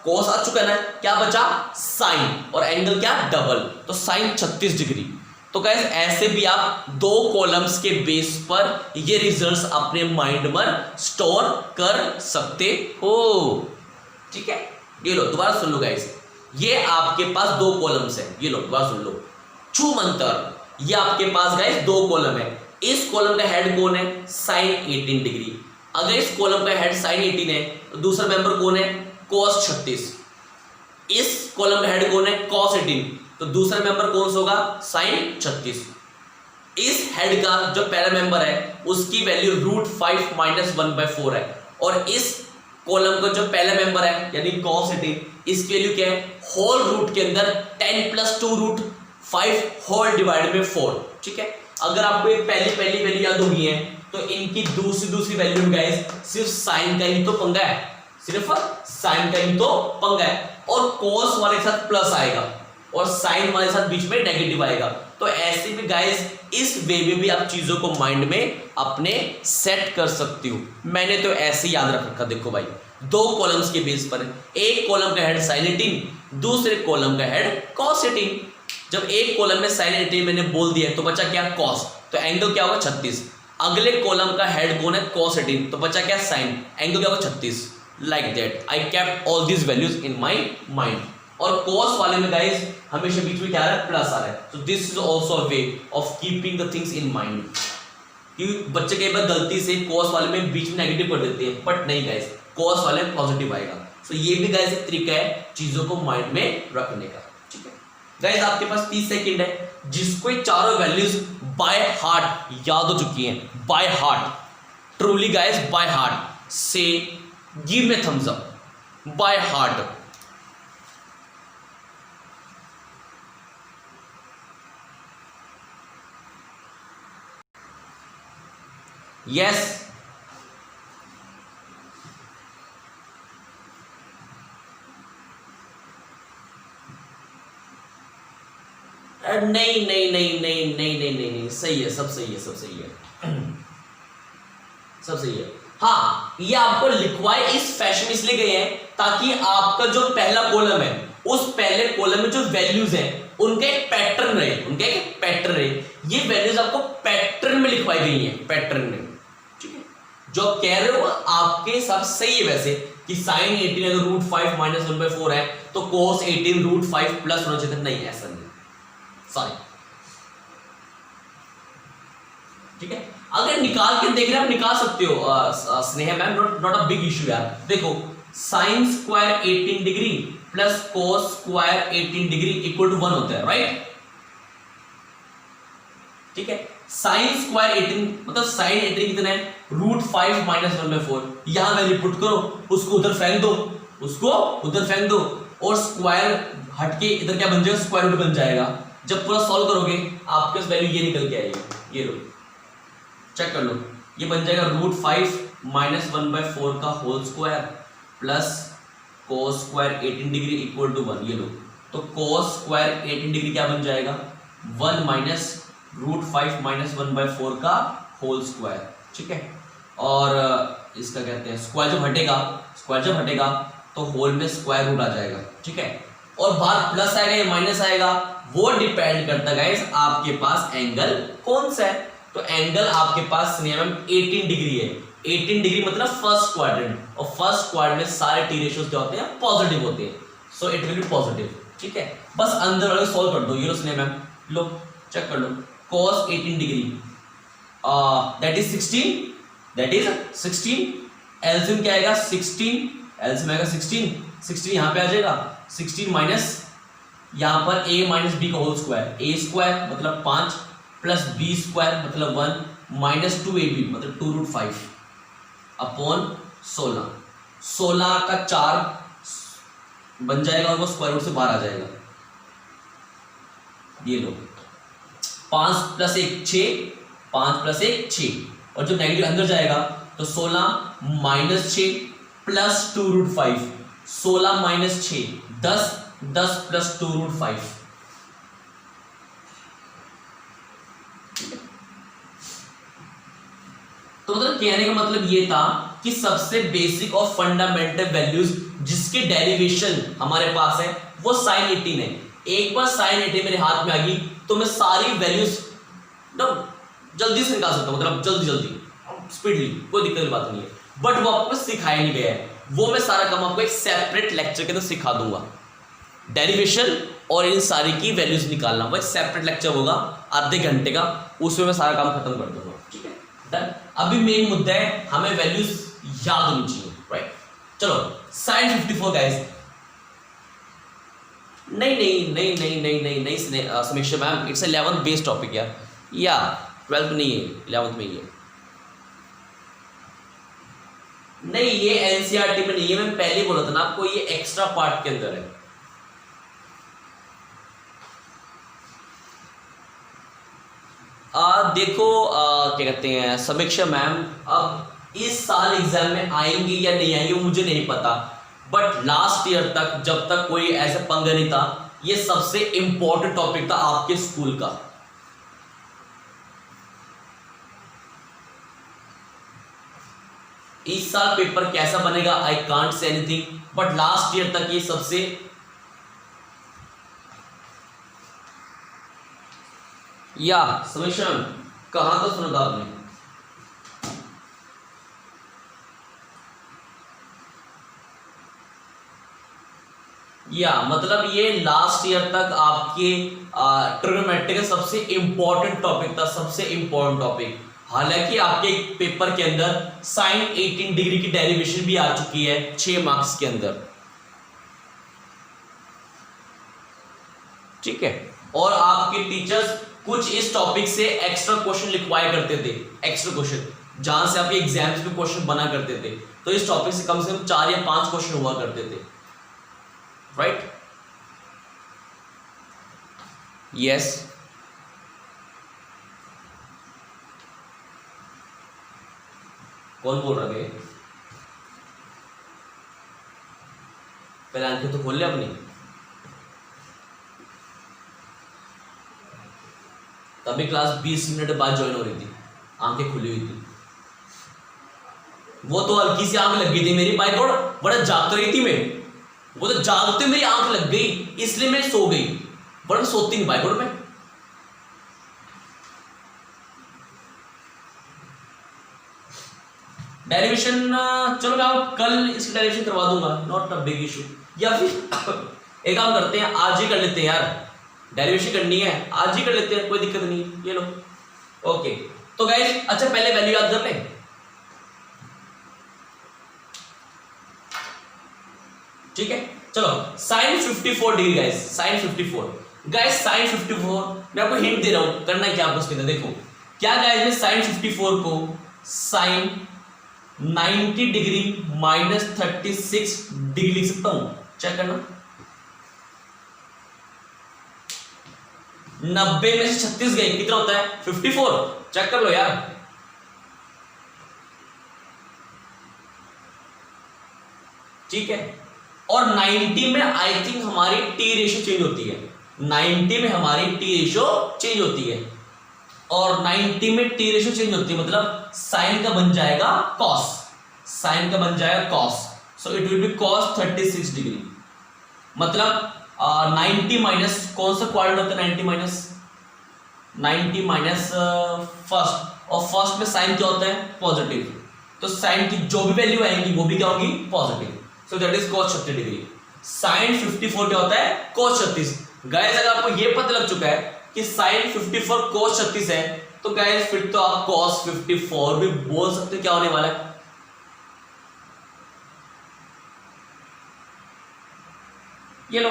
कोस आ चुका है ना, क्या बचा साइन, और एंगल क्या डबल, तो साइन 36 डिग्री। तो गाइस ऐसे भी आप दो कॉलम्स के बेस पर ये रिजल्ट्स अपने माइंड में स्टोर कर सकते हो, ठीक है। ये लो दोबारा सुन लो गाइस, ये आपके पास दो कॉलम्स है, ये लो दोबारा सुन लो, छू मंतर, ये आपके पास गाइस दो कॉलम है। इस कॉलम का हेड कौन है, साइन 18 डिग्री। अगर इस कॉलम का हेड साइन 18 है तो दूसरा मेंबर कौन है, cos 36। इस कॉलम का हेड कौन है, cos 18, तो दूसरा मेंबर कौन सा होगा, साइन 36। इस हेड का जो पहला मेंबर है उसकी वैल्यू √5 - 1/4 है, और इस कॉलम का जो पहला मेंबर है यानी cos 18, इसकी वैल्यू क्या है, होल रूट के अंदर 10 + 2√5 होल डिवाइड में 4, ठीक है। अगर आपको एक पहली वैल्यू याद होगी है तो इनकी दूसरी वैल्यू में गाइस सिर्फ साइन का ही तो पंगा है, सिर्फ साइन का ही तो पंगा है, और cos वाले के साथ प्लस आएगा और साइन वाले के साथ बीच में नेगेटिव आएगा। तो ऐसे भी गाइस इस वे में भी आप चीजों को माइंड में अपने सेट कर सकती हो। मैंने तो ऐसे याद रख रखा, देखो भाई दो कॉलम्स के बेस पर, एक कॉलम का हेड साइन 18, दूसरे कॉलम का हेड cos 18। जब एक कॉलम में साइन 18 मैंने बोल दिया तो बचा क्या, cos, तो एंगल क्या होगा 36। अगले कॉलम का हेड कौन है, cos 18, तो बचा क्या साइन, एंगल क्या होगा 36। Like that I kept all these values in my mind. और cos वाले में गाइस हमेशा बीच में क्या आ रहा है, प्लस आ रहा है। So this is also a way of keeping the things in mind. क्योंकि बच्चे कई बार गलती से cos वाले में बीच में नेगेटिव कर देते हैं, बट नहीं गाइस, cos वाले में पॉजिटिव आएगा। सो ये भी गाइस एक तरीका है चीजों को माइंड में रखने का, ठीक है। गाइस आपके पास 30 सेकंड है, जिसको ये चारों वैल्यूज बाय हार्ट याद हो चुकी हैं, by heart, truly guys by heart, say give me thumbs up by heart. Yes नहीं नहीं नहीं नहीं नहीं नहीं नहीं नहीं, सही है, सब सही है, सब सही है, सब सही है। हाँ, ये आपको लिखवाए इस फैशन में इसलिए गए हैं ताकि आपका जो पहला कॉलम है उस पहले कॉलम में जो वैल्यूज हैं उनका एक पैटर्न रहे, उनका एक पैटर्न रहे। ये वैल्यूज आपको पैटर्न में लिखवाई गई हैं, पैटर्न में, ठीक है। जो कह रहे हो आपके हिसाब सही है वैसे कि साइन 18 अगर √5 - 1/4 है तो cos 18 √5 प्लस होना चाहिए, नहीं ऐसा नहीं, सॉरी, ठीक है। अगर निकाल के देख रहे हैं आप निकाल सकते हो Sneha ma'am, not a big issue यार। देखो sine square 18 degree plus cos square 18 degree equal to 1 होता है, राइट, ठीक है। साइन स्क्वायर 18 मतलब साइन 18 कितना है, √5 - 1/4। यहां वैल्यू पुट करो, उसको उधर फेंक दो, उसको उधर फेंक दो, और स्क्वायर हटके इधर क्या बन जाएगा, स्क्वायर रूट बन जाएगा। जब पूरा सॉल्व करोगे आपके पास वैल्यू ये निकल के आएगी, ये लो चेक कर लो, ये बन जाएगा √5 - 1/4 का whole square plus cos square 18 degree equal to 1। ये लो, तो cos स्क्वायर 18 डिग्री क्या बन जाएगा, 1 माइनस √5 - 1/4 का होल स्क्वायर, ठीक है। और इसका कहते हैं स्क्वायर जब हटेगा तो होल में स्क्वायर रूट आ जाएगा, ठीक है। और बाहर प्लस आएगा या माइनस आएगा वो डिपेंड करता है गाइस आपके पास एंगल कौन सा है। तो एंगल आपके पास 18 डिग्री है, 18 डिग्री मतलब फर्स्ट क्वाड्रेंट, और फर्स्ट क्वाड्रेंट में सारे टी रेशियोज क्या होते हैं, पॉजिटिव होते हैं। सो इट विल बी पॉजिटिव, ठीक है। बस अंदर वाले सॉल्व कर दो, ये लो स्नेहा मैम, लो चेक कर लो, cos 18 degree that is 16, LCM क्या आएगा 16, एलसीएम आएगा 16 यहां पे आ जाएगा, 16 माइनस यहां पर a माइनस बी का होल स्क्वायर, a स्क्वायर मतलब 5 प्लस b स्क्वायर मतलब 1 माइनस 2ab मतलब 2√5 अपॉन 16 का 4 बन जाएगा और वो स्क्वायर रूट से बाहर आ जाएगा। ये लो 5 + 1 6, 5 + 1 6, और जब नेगेटिव अंदर जाएगा तो 16 माइनस 6 प्लस 2√5, 16 माइनस 6 10, 10 प्लस 2√5, तो मतलब कहने का मतलब ये था कि सबसे बेसिक और फंडामेंटल वैल्यूज जिसकी डेरिवेशन हमारे पास है वो sin 18 है। एक बार sin 18 मेरे हाथ में आ गई तो मैं सारी वैल्यूज जल्दी से निकाल सकता हूं, मतलब जल्दी स्पीडली, कोई दिक्कत की बात नहीं है। बट वो आपको सिखाया नहीं गया है, वो मैं सारा काम आपको एक सेपरेट लेक्चर के अंदर सिखा दूंगा। डेरिवेशन और इन सारी की वैल्यूज निकालना वो एक सेपरेट लेक्चर होगा आधे घंटे का, उसमें मैं सारा काम खत्म कर दूंगा। ठीक है, डन। अभी मेन मुद्दा है हमें वैल्यूज याद होनी चाहिए, राइट। चलो sin 54 गाइस, नहीं समीक्षा ma'am, it's 11th based topic यार, या 12th नहीं है, 11th में ही है। नहीं ये एनसीईआरटी में नहीं है, मैं पहले बोला था ना आपको, ये एक्स्ट्रा पार्ट के अंदर है। देखो क्या कहते हैं समीक्षा मैम, अब इस साल एग्जाम में आएंगे या नहीं आएंगे मुझे नहीं पता, बट लास्ट ईयर तक जब तक कोई ऐसा पंगा नहीं था, ये सबसे इंपॉर्टेंट टॉपिक था आपके स्कूल का। इस साल पेपर कैसा बनेगा I can't say anything, but last year तक ये सबसे या समीक्षा कहां तो सुना था आपने, या मतलब ये लास्ट ईयर तक आपके ट्रिग्नोमेट्री का सबसे इंपॉर्टेंट टॉपिक था, सबसे इंपॉर्टेंट टॉपिक। हालांकि आपके पेपर के अंदर sin 18 डिग्री की डेरिवेशन भी आ चुकी है 6 मार्क्स के अंदर, ठीक है। और आपके टीचर्स कुछ इस टॉपिक से एक्स्ट्रा क्वेश्चन लिखवाया करते थे, एक्स्ट्रा क्वेश्चन जहां से आपके एग्जाम्स में क्वेश्चन बना करते थे, तो इस टॉपिक से कम 4 या 5 क्वेश्चन हुआ करते थे, राइट। यस कौन बोल रहा है? पहले आंखें तो खोल ले अपनी, तभी क्लास 20 मिनट बाद ज्वाइन हो रही थी, आंखें खुली हुई थी। वो तो हल्की सी आंख लग गई थी मेरी, बाई गॉड बड़ा जाग रही थी मैं, वो तो जागते मेरी आंख लग गई इसलिए मैं सो गई, बड़ा सोती नहीं बाई गॉड मैं। डेरिवेशन चलो मैं कल इसकी डेरिवेशन करवा दूंगा, नॉट अ बिग इशू। या फिर एक काम करते हैं आज ही कर लेते हैं यार, डेरिवेशन करनी है आज ही कर लेते हैं, कोई दिक्कत नहीं, ये लो ओके। तो गाइस अच्छा पहले वैल्यू याद कर लें, ठीक है। चलो sin 54 degree guys, sin 54 guys, sin 54 मैं आपको हिंट दे रहा हूं, करना क्या आपको उसके अंदर देखो क्या गाइस, मैं sin 54 को sin 90 डिग्री -36 डिग्री लिख सकता हूं, चेक करना। 90 में से 36 गए कितना होता है 54, चेक कर लो यार। ठीक है, और 90 में आई थिंक हमारी टी रेशियो चेंज होती है, 90 में हमारी टी रेशियो चेंज होती है, और 90 में टी रेशियो चेंज होती है मतलब साइन का बन जाएगा कॉस, साइन का बन जाएगा cos, so it will be cos 36 degree. मतलब 90 माइनस कौन सा क्वाड्रेंट होता है, 90 माइनस फर्स्ट, और फर्स्ट में साइन क्या होता है पॉजिटिव, तो साइन की जो भी वैल्यू आएगी वो भी क्या होगी positive, so that is cos 36 degree. sin 54 क्या होता है cos 36। गाइस अगर आपको ये पता लग चुका है कि sin 54 cos 36 है, तो गाइस फिर तो आप cos 54 भी बोल सकते हो क्या होने वाला है, ये लो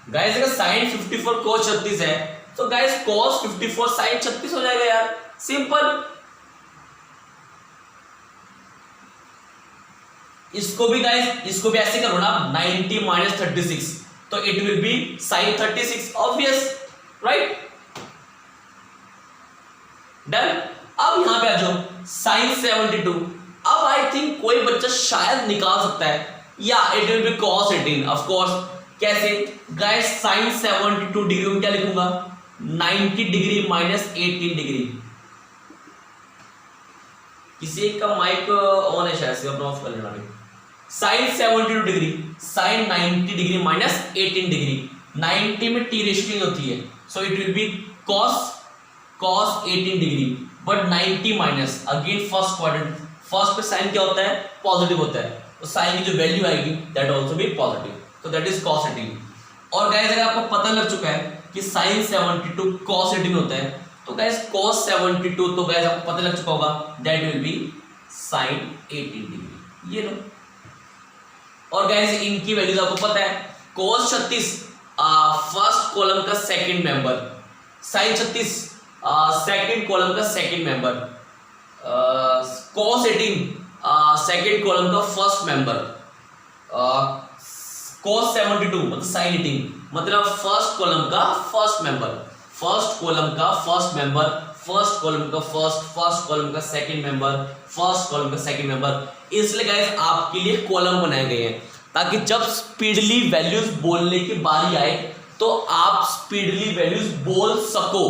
गाइस। अगर sin 54 cos 36 है तो गाइस cos 54 sin 36 हो जाएगा यार, सिंपल। इसको भी गाइस, इसको भी ऐसे करो ना 90 माइनस 36, तो it will B sin 36, obvious, right, done. अब यहां पे आ जाओ sin 72, अब आई थिंक कोई बच्चा शायद निकाल सकता है, या it will B cos 18, of course. कैसे गाइस, sin 72 डिग्री में क्या लिखूंगा 90 डिग्री माइनस 18 डिग्री, किसी एक का माइक ऑन है शायद से, अपना ऑफ कर लेना। Sine 72 degree, sine 90 degree minus 18 degree. 90 में टी रेशियो होती है, so it will be cos 18 degree, but 90 minus again first quadrant. First पे साइन क्या होता है, पॉजिटिव होता है, तो साइन की जो वैल्यू आएगी दैट आल्सो बी पॉजिटिव, तो दैट इज cos 18। और गाइस अगर आपको पता लग चुका है कि साइन 72 cos 18 होता है, तो गाइस cos 72 तो गाइस आपको पता लग चुका होगा that will be sine 18 degree, ये लो। और गाइस इनकी वैल्यूज आपको पता है, cos 36 फर्स्ट कॉलम का second member, sine 36 second column का second member, cos 18 second column का फर्स्ट मेंबर, cos 72 मतलब साइन 18 मतलब फर्स्ट कॉलम का फर्स्ट मेंबर, फर्स्ट कॉलम का फर्स्ट मेंबर, फर्स्ट कॉलम का फर्स्ट कॉलम का सेकंड मेंबर, फर्स्ट कॉलम का सेकंड मेंबर। इसलिए गाइस आपके लिए कॉलम बनाए गए हैं ताकि जब स्पीडली वैल्यूज बोलने की बारी आए तो आप स्पीडली वैल्यूज बोल सको,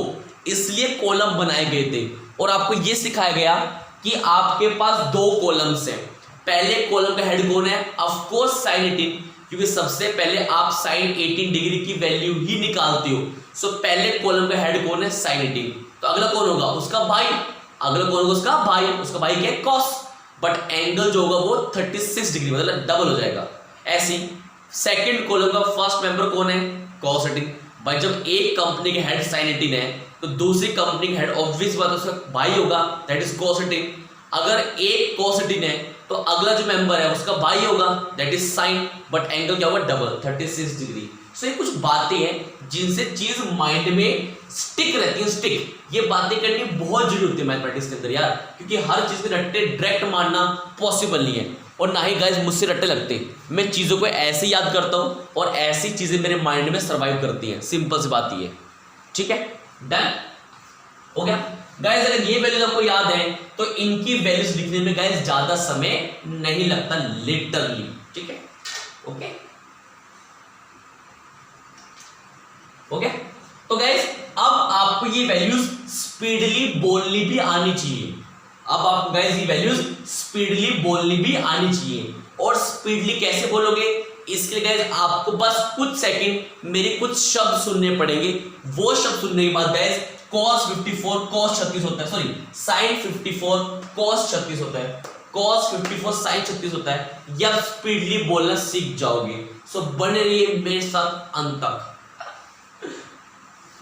इसलिए कॉलम बनाए गए थे। और आपको यह सिखाया गया कि आपके पास दो कॉलम्स हैं। पहले कॉलम का हेड कौन है, ऑफ कोर्स साइन 18, क्योंकि सबसे पहले आप साइन 18 डिग्री की वैल्यू ही निकालते हो। सो पहले कॉलम का हेड कौन है, साइन 18। तो अगला कौन होगा, उसका भाई। अगला कौन होगा, उसका भाई। उसका भाई क्या है, कॉस, बट एंगल जो होगा वो 36 डिग्री मतलब डबल हो जाएगा। ऐसे सेकंड कॉलम का फर्स्ट मेंबर कौन है, cos 18। भाई जब एक कंपनी के हेड साइन 18 है तो दूसरी कंपनी का हेड ऑब्वियस बात है उसका भाई होगा, दैट इज cos 18। अगर एक cos 18 है तो अगला जो मेंबर है उसका भाई होगा, that is sine, but angle क्या होगा, डबल 36 डिग्री। सो ये कुछ बातें हैं जिनसे चीज माइंड में स्टिक रहती है, स्टिक। ये बातें करनी बहुत जरूरी होती है मैथमेटिक्स के अंदर यार, क्योंकि हर चीज के रट्टे डायरेक्ट मारना पॉसिबल नहीं है, और ना ही गाइस मुझसे रट्टे लगते। मैं चीजों को ऐसे याद करता हूँ और ऐसी चीजें मेरे माइंड में सर्वाइव करती हैं, सिंपल सी बात ये। ठीक है, डन हो गया गाइस। अगर ये वैल्यूज आपको याद है तो इनकी वैल्यूज लिखने में गाइस ज्यादा समय नहीं लगता, लिटरली। ठीक है, ओके ओके। तो गाइस अब आपको ये वैल्यूज स्पीडली बोलनी भी आनी चाहिए। अब आपको गाइस ये वैल्यूज स्पीडली बोलनी भी आनी चाहिए। और स्पीडली कैसे बोलोगे, इसके लिए गाइस आपको बस कुछ सेकंड मेरे कुछ शब्द सुनने पड़ेंगे। वो शब्द सुनने के बाद गाइस cos 54 cos 36 होता है, सॉरी sin 54 cos 36 होता है, cos 54 sin 36 होता है। ये आप स्पीडली बोलना सीख जाओगे। सो बने रहिए मेरे साथ अंत तक।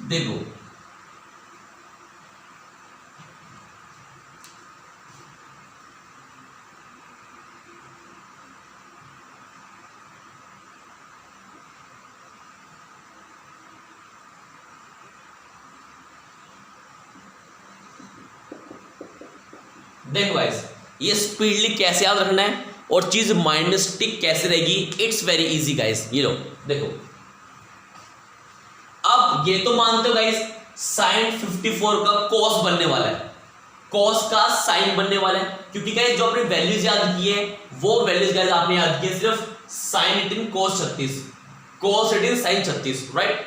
देखो देखो गाइस, ये स्पीडली कैसे याद रखना है और चीज माइंड में स्टिक कैसे रहेगी, इट्स वेरी इजी गाइस। ये लो देखो, अब ये तो मानते हो गाइस साइन 54 का cos बनने वाला है, cos का साइन बनने वाला है, क्योंकि गाइस जो आपने वैल्यूज याद की है वो वैल्यूज गाइस आपने याद की है सिर्फ sine 18 cos 36, cos 18 sine 36, right.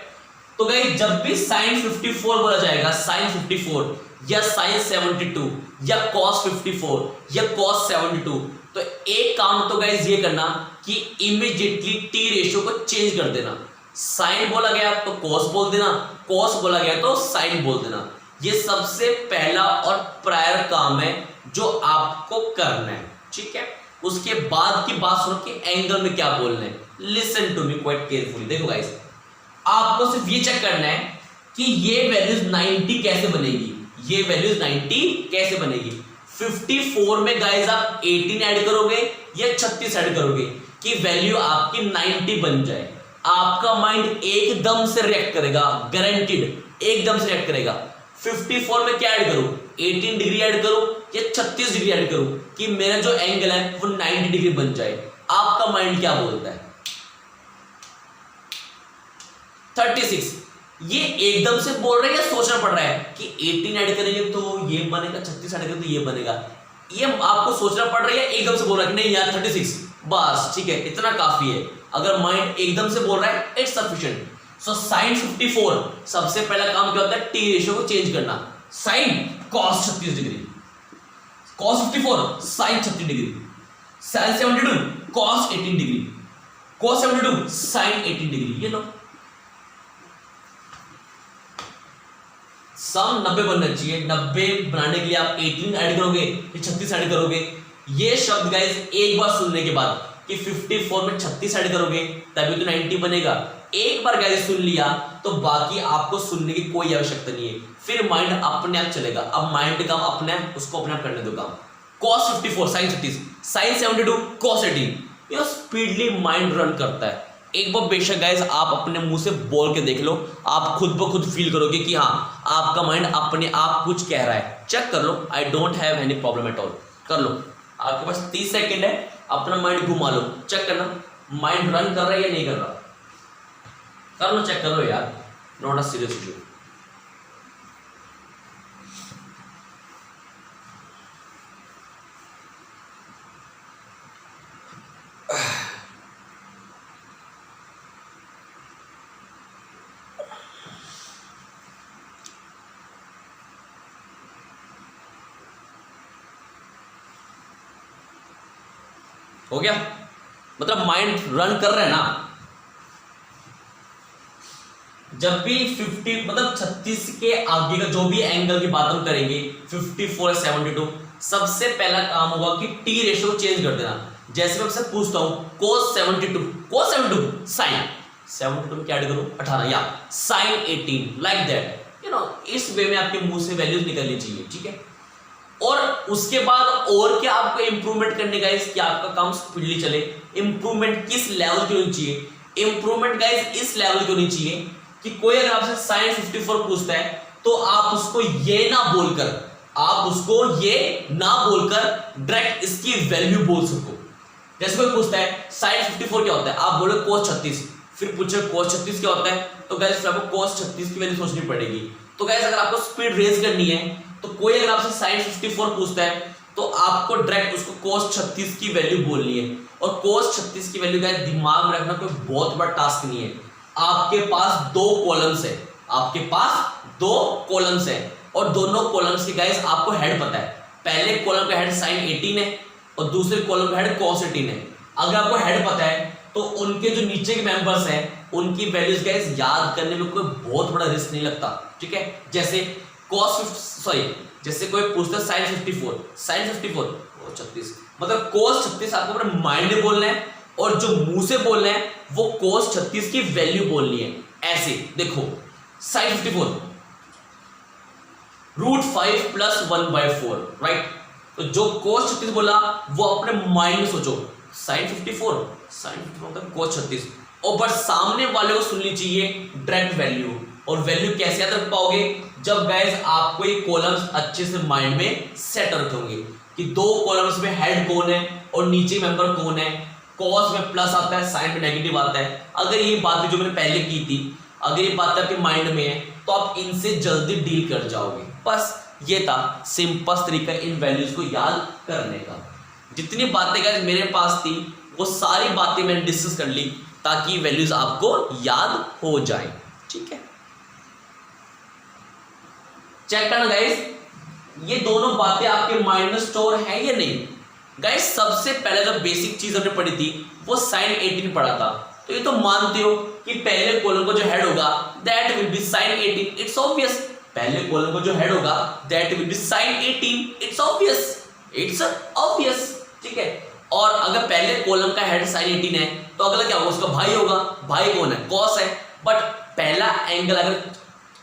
तो गाइस जब भी साइन 54 बोला जाएगा, साइन 54 या साइन 72 या cos 54 या cos 72, तो एक काम तो गाइस ये करना कि इमीडिएटली टी रेशियो को चेंज कर देना। साइन बोला गया तो cos बोल देना, cos बोला गया तो साइन बोल देना। ये सबसे पहला और प्रायर काम है जो आपको करना है, ठीक है। उसके बाद की बात सुनो कि एंगल में क्या बोलना है। Listen to me quite carefully. देखो गाइस, आपको सिर्फ ये चेक करना है कि ये वैल्यूज 90 कैसे बनेगी, ये वैल्यूज 90 कैसे बनेगी। 54 में गाइस आप 18 ऐड करोगे या 36 ऐड करोगे कि वैल्यू आपकी 90 बन जाए। आपका माइंड एकदम से रिएक्ट करेगा, गारंटीड एकदम से रिएक्ट करेगा। 54 में क्या ऐड करूं, 18 डिग्री ऐड करूं या 36 डिग्री ऐड करूं कि मेरा जो एंगल है वो 90 डिग्री बन जाए। आपका माइंड क्या बोलता है, 36। ये एकदम से बोल रहे हैं या सोचना पड़ रहा है कि 18 ऐड करेंगे तो ये बनेगा, 36 ऐड करेंगे तो ये बनेगा। ये आपको सोचना पड़ रहा है या एकदम से बोल रहा है कि नहीं यार 36 बस ठीक है, इतना काफी है। अगर माइंड एकदम से बोल रहा है इट्स सफिशिएंट। सो साइन 54 सबसे पहला काम क्या होता है, टी रेशियो को चेंज करना। Sine cos 36 degree, cos 54 sin 36 degree, sin 72 cos 18 degree, cos 72 sin 18 degree. ये लो सम 90 बनना चाहिए। 90 बनाने के लिए आप 18 ऐड करोगे फिर 36 ऐड करोगे। ये शब्द गाइस एक बार सुनने के बाद कि 54 में 36 ऐड करोगे तभी तो 90 बनेगा। एक बार गाइस सुन लिया तो बाकी आपको सुनने की कोई आवश्यकता नहीं है, फिर माइंड अपने आप चलेगा। अब माइंड काम अपने आप, उसको अपने आप करने दो काम। cos 54 sin 36 sin 72 cos 18, ये स्पीडली माइंड रन करता है। एक बार बेशक गाइस आप अपने मुंह से बोल के देख लो, आप खुद ब खुद फील करोगे कि हाँ आपका माइंड अपने आप कुछ कह रहा है। चेक कर लो, I don't have any problem at all. कर लो, आपके पास 30 सेकंड है, अपना माइंड घुमा लो, चेक करना माइंड रन कर रहा है या नहीं कर रहा। कर लो, चेक कर लो यार, नॉट अ सीरियस इशू। हो गया, मतलब माइंड रन कर रहे हैं ना। जब भी 50 मतलब 36 के आगे का जो भी एंगल की बात हम करेंगे 54 72, सबसे पहला काम होगा कि टी रेशियो चेंज कर देना। जैसे मैं आपसे पूछता हूं cos 72 sin 72 में क्या ऐड करूं 18 या sin 18 like that, you know इस वे में आपके मुंह से वैल्यूज निकलनी चाहिए, ठीक है। और उसके बाद और क्या आपको इंप्रूवमेंट करने का, इसकी आपका काम स्पीडली चले। इंप्रूवमेंट किस लेवल की होनी चाहिए, इंप्रूवमेंट गाइस इस लेवल की होनी चाहिए कि कोई अगर आपसे sin 54 पूछता है तो आप उसको ये ना बोलकर, डायरेक्ट इसकी वैल्यू बोल सको। जैसे कोई पूछता है sin 54 क्या होता है, आप बोलो cos 36, फिर पूछे cos 36 क्या होता है, तो गाइस आपको cos 36 की वैल्यू सोचनी पड़ेगी। तो गाइस अगर आपको स्पीड रेज करनी है तो कोई अगर आपसे sin 54 पूछता है तो आपको डायरेक्ट उसको cos 36 की वैल्यू बोलनी है। और cos 36 की वैल्यू गाइस दिमाग में रखना कोई बहुत बड़ा टास्क नहीं है। आपके पास दो कॉलम्स है, और दोनों कॉलम्स के गाइस आपको हेड पता है। पहले कॉलम का हेड sin 18 है और दूसरे कॉलम का हेड cos 18 है। अगर आपको हेड पता है तो उनके जो नीचे के मेंबर्स हैं उनकी वैल्यूज गाइस याद करने में कोई बहुत बड़ा रिस्क नहीं लगता, ठीक है। जैसे कोई पूछता है sin 54 36, मतलब cos 36 आपको अपने माइंड में बोलना है और जो मुंह से बोलना है वो cos 36 की वैल्यू बोलनी है। ऐसे देखो sin 54 √5 + 1/4, राइट। तो जो cos 36 बोला वो अपने माइंड में सोचो, sin 54 मतलब cos 36, और बस सामने वाले को सुननी चाहिए डायरेक्ट वैल्यू। और वैल्यू कैसे याद रख पाओगे, जब गाइस आपको ये कॉलम्स अच्छे से माइंड में सेट रखोगे कि दो कॉलम्स में हेड कौन है और नीचे मेंबर कौन है। cos में प्लस आता है, sin में नेगेटिव आता है। अगर ये बात जो मैंने पहले की थी, अगर ये बात आपके माइंड में है तो आप इनसे जल्दी डील कर जाओगे। बस ये था सिंपल तरीका इन वैल्यूज को याद करने का। जितनी बातें गाइस मेरे पास थी वो सारी बातें मैंने डिस्कस कर ली ताकि वैल्यूज आपको याद हो जाए, ठीक है। चेक करना गाइस, ये दोनों बातें आपके माइंड में स्टोर है या नहीं। गाइस सबसे पहले जो बेसिक चीज हमने पढ़ी थी वो sin 18 पढ़ा था। तो ये तो मानते हो कि पहले कॉलम को जो हेड होगा that will B sin 18, it's obvious. पहले कॉलम को जो हेड होगा that will B sin 18, it's obvious, ठीक है। और अगर पहले कॉलम का हेड sin 18 है तो अगला क्या होगा, उसका भाई होगा। भाई कौन है, cos है। बट पहला एंगल अगर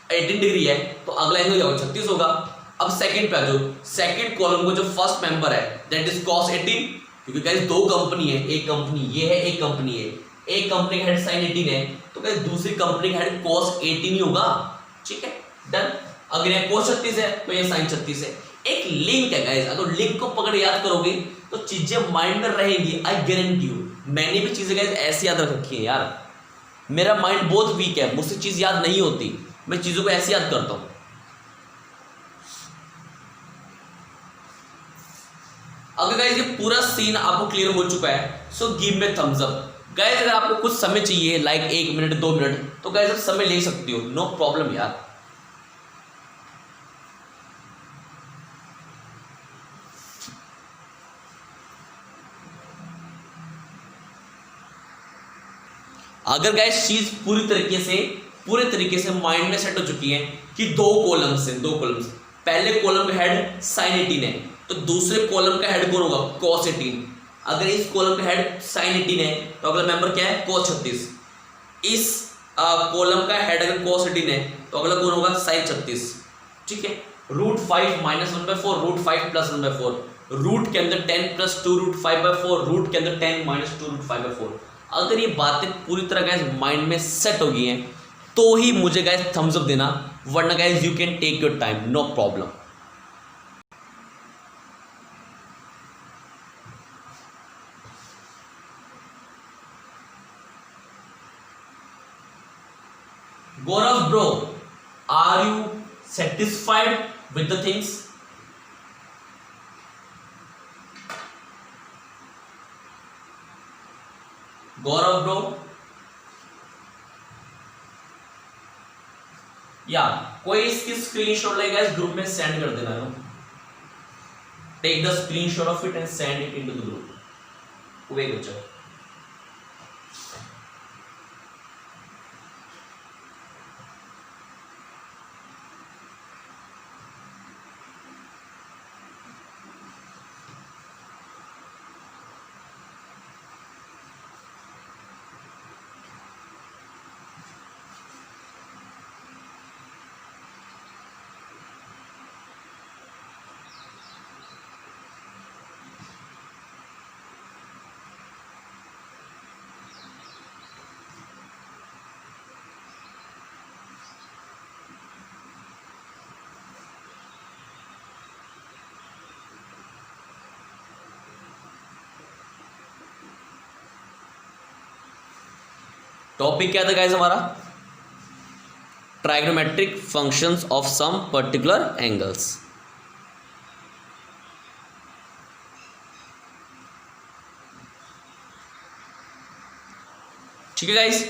18 डिग्री है तो अगला एंगल क्या होगा, 36 होगा। अब सेकंड पे जो सेकंड कॉलम को जो फर्स्ट मेंबर है दैट इज cos 18, क्योंकि गाइस दो कंपनी है, एक कंपनी ये है, एक कंपनी है। एक कंपनी का हेड sin 18 है तो गाइस दूसरी कंपनी का हेड cos 18 ही होगा, ठीक है, डन। अगर ये cos 36 है तो ये sin 36 है। एक लिंक है गाइस, अगर लिंक को पकड़ याद करोगे तो चीजें माइंड में रहेंगी, आई गारंटी यू। मैंने भी चीजें गाइस ऐसे याद रख रखी है यार, मेरा माइंड बहुत वीक है, मुझसे चीज याद नहीं होती, मैं चीजों को ऐसे याद करता हूं। अगर गाइस ये पूरा सीन आपको क्लियर हो चुका है so give me thumbs up. Guys अगर आपको कुछ समय चाहिए लाइक 1 मिनट 2 मिनट तो गाइस आप समय ले सकते हो, नो प्रॉब्लम यार। अगर गाइस चीज पूरे तरीके से माइंड में सेट हो चुकी है कि दो कॉलम्स, पहले कॉलम का हेड sin 18 है, तो दूसरे कॉलम का हेड कौन होगा, cos 18। अगर इस कॉलम का हेड sin 18 है तो अगला मेंबर क्या है, cos 36। इस कॉलम का हेड अगर cos 18 है तो अगला कौन होगा, sin 36। ठीक है, √5 - 1/4, √5 + 1/4, रूट के अंदर 10 + 2 √5/4, रूट के अंदर 10 - 2 √5/4। अगर ये बातें पूरी तरह गाइस माइंड में सेट हो गई हैं तो ही मुझे गाइस थम्स अप देना, वरना guys you can take your time, no problem. Gaurav bro, are you satisfied with the things? Gaurav bro, या कोई इसकी स्क्रीनशॉट लेगा इस ग्रुप में सेंड कर देना। Take the screenshot of it and send it into the group. Wait बच्चा, topic क्या था गाइस हमारा, trigonometric functions of some particular angles. ठीक है guys,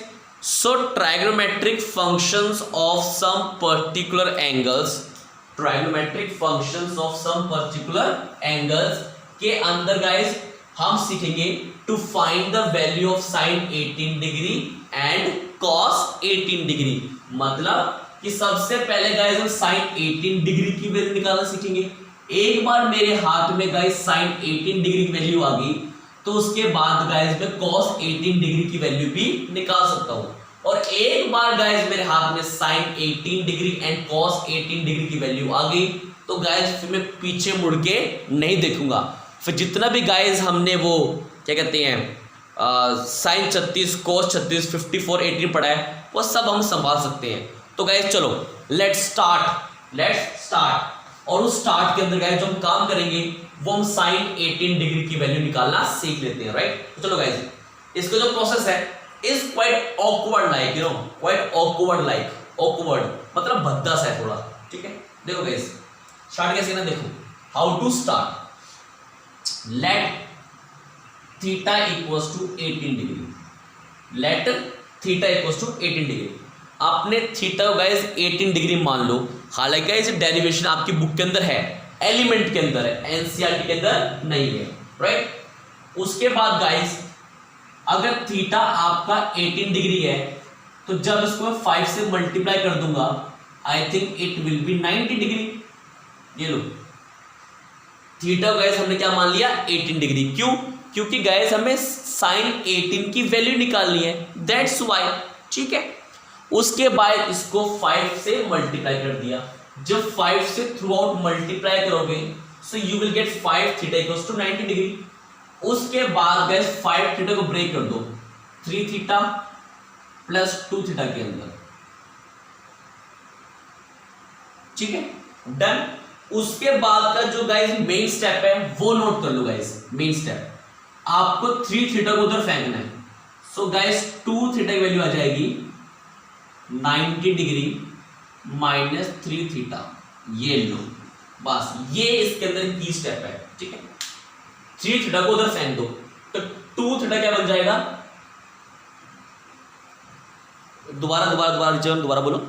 so trigonometric functions of some particular angles, trigonometric functions of some particular angles के अंदर guys हम सीखेंगे to find the value of sine 18 degree and cos 18 degree. मतलब कि सबसे पहले गाइस हम साइन 18 डिग्री की वैल्यू निकालना सीखेंगे। एक बार मेरे हाथ में गाइस साइन 18 डिग्री की वैल्यू आ गई तो उसके बाद गाइस मैं कॉस 18 डिग्री की वैल्यू भी निकाल सकता हूं। और एक बार गाइस मेरे हाथ में sine 18 degree and cos 18 degree की वैल्यू आ गई तो गाइस फिर मैं पीछे मुड़ के नहीं देखूंगा। फिर जितना भी गाइस हमने वो क्या कहते हैं साइन 36 कॉस 36 54 18 पढ़ा है वो सब हम संभाल सकते हैं। तो गाइस चलो लेट्स स्टार्ट। और उस स्टार्ट के अंदर गाइस जो हम काम करेंगे वो हम साइन 18 डिग्री की वैल्यू निकालना सीख लेते हैं, राइट। तो चलो गाइस, इसका जो प्रोसेस है is quite awkward like, you know, quite awkward मतलब भद्दा सा है थोड़ा, ठीक है। देखो गाइस स्टार्ट कैसे करना, देखो how to start. Let theta equals to 18 degree, let theta equals to 18 degree. आपने थीटा गाइस 18 डिग्री मान लो, हालांकि इस डेरिवेशन आपकी बुक के अंदर है, एलिमेंट के अंदर है, एनसीईआरटी के अंदर नहीं है, राइट। उसके बाद गाइस अगर थीटा आपका 18 डिग्री है तो जब इसको मैं 5 से मल्टीप्लाई कर दूंगा I think it will B 90 degree. ये लो थीटा गाइस हमने क्या मान लिया 18 डिग्री, क्यों, क्योंकि गाइस हमें साइन 18 की वैल्यू निकालनी है, दैट्स व्हाई, ठीक है। उसके बाद इसको 5 से मल्टीप्लाई कर दिया, जब 5 से थ्रू आउट मल्टीप्लाई करोगे so you will get 5 theta equals to 90 degree. उसके बाद गाइस 5 थीटा को ब्रेक कर दो 3 थीटा प्लस 2 थीटा के अंदर, ठीक है, डन। उसके बाद का जो गाइस मेन स्टेप है वो नोट कर लो गाइस। मेन स्टेप आपको 3 थीटा को उधर फेंकना है, सो गाइस 2 थीटा की वैल्यू आ जाएगी 90 डिग्री माइनस 3 थीटा, ये लो, बस ये इसके अंदर की स्टेप है, ठीक है। 3 थीटा को उधर फेंक दो तो 2 थीटा क्या बन जाएगा, दोबारा बोलो,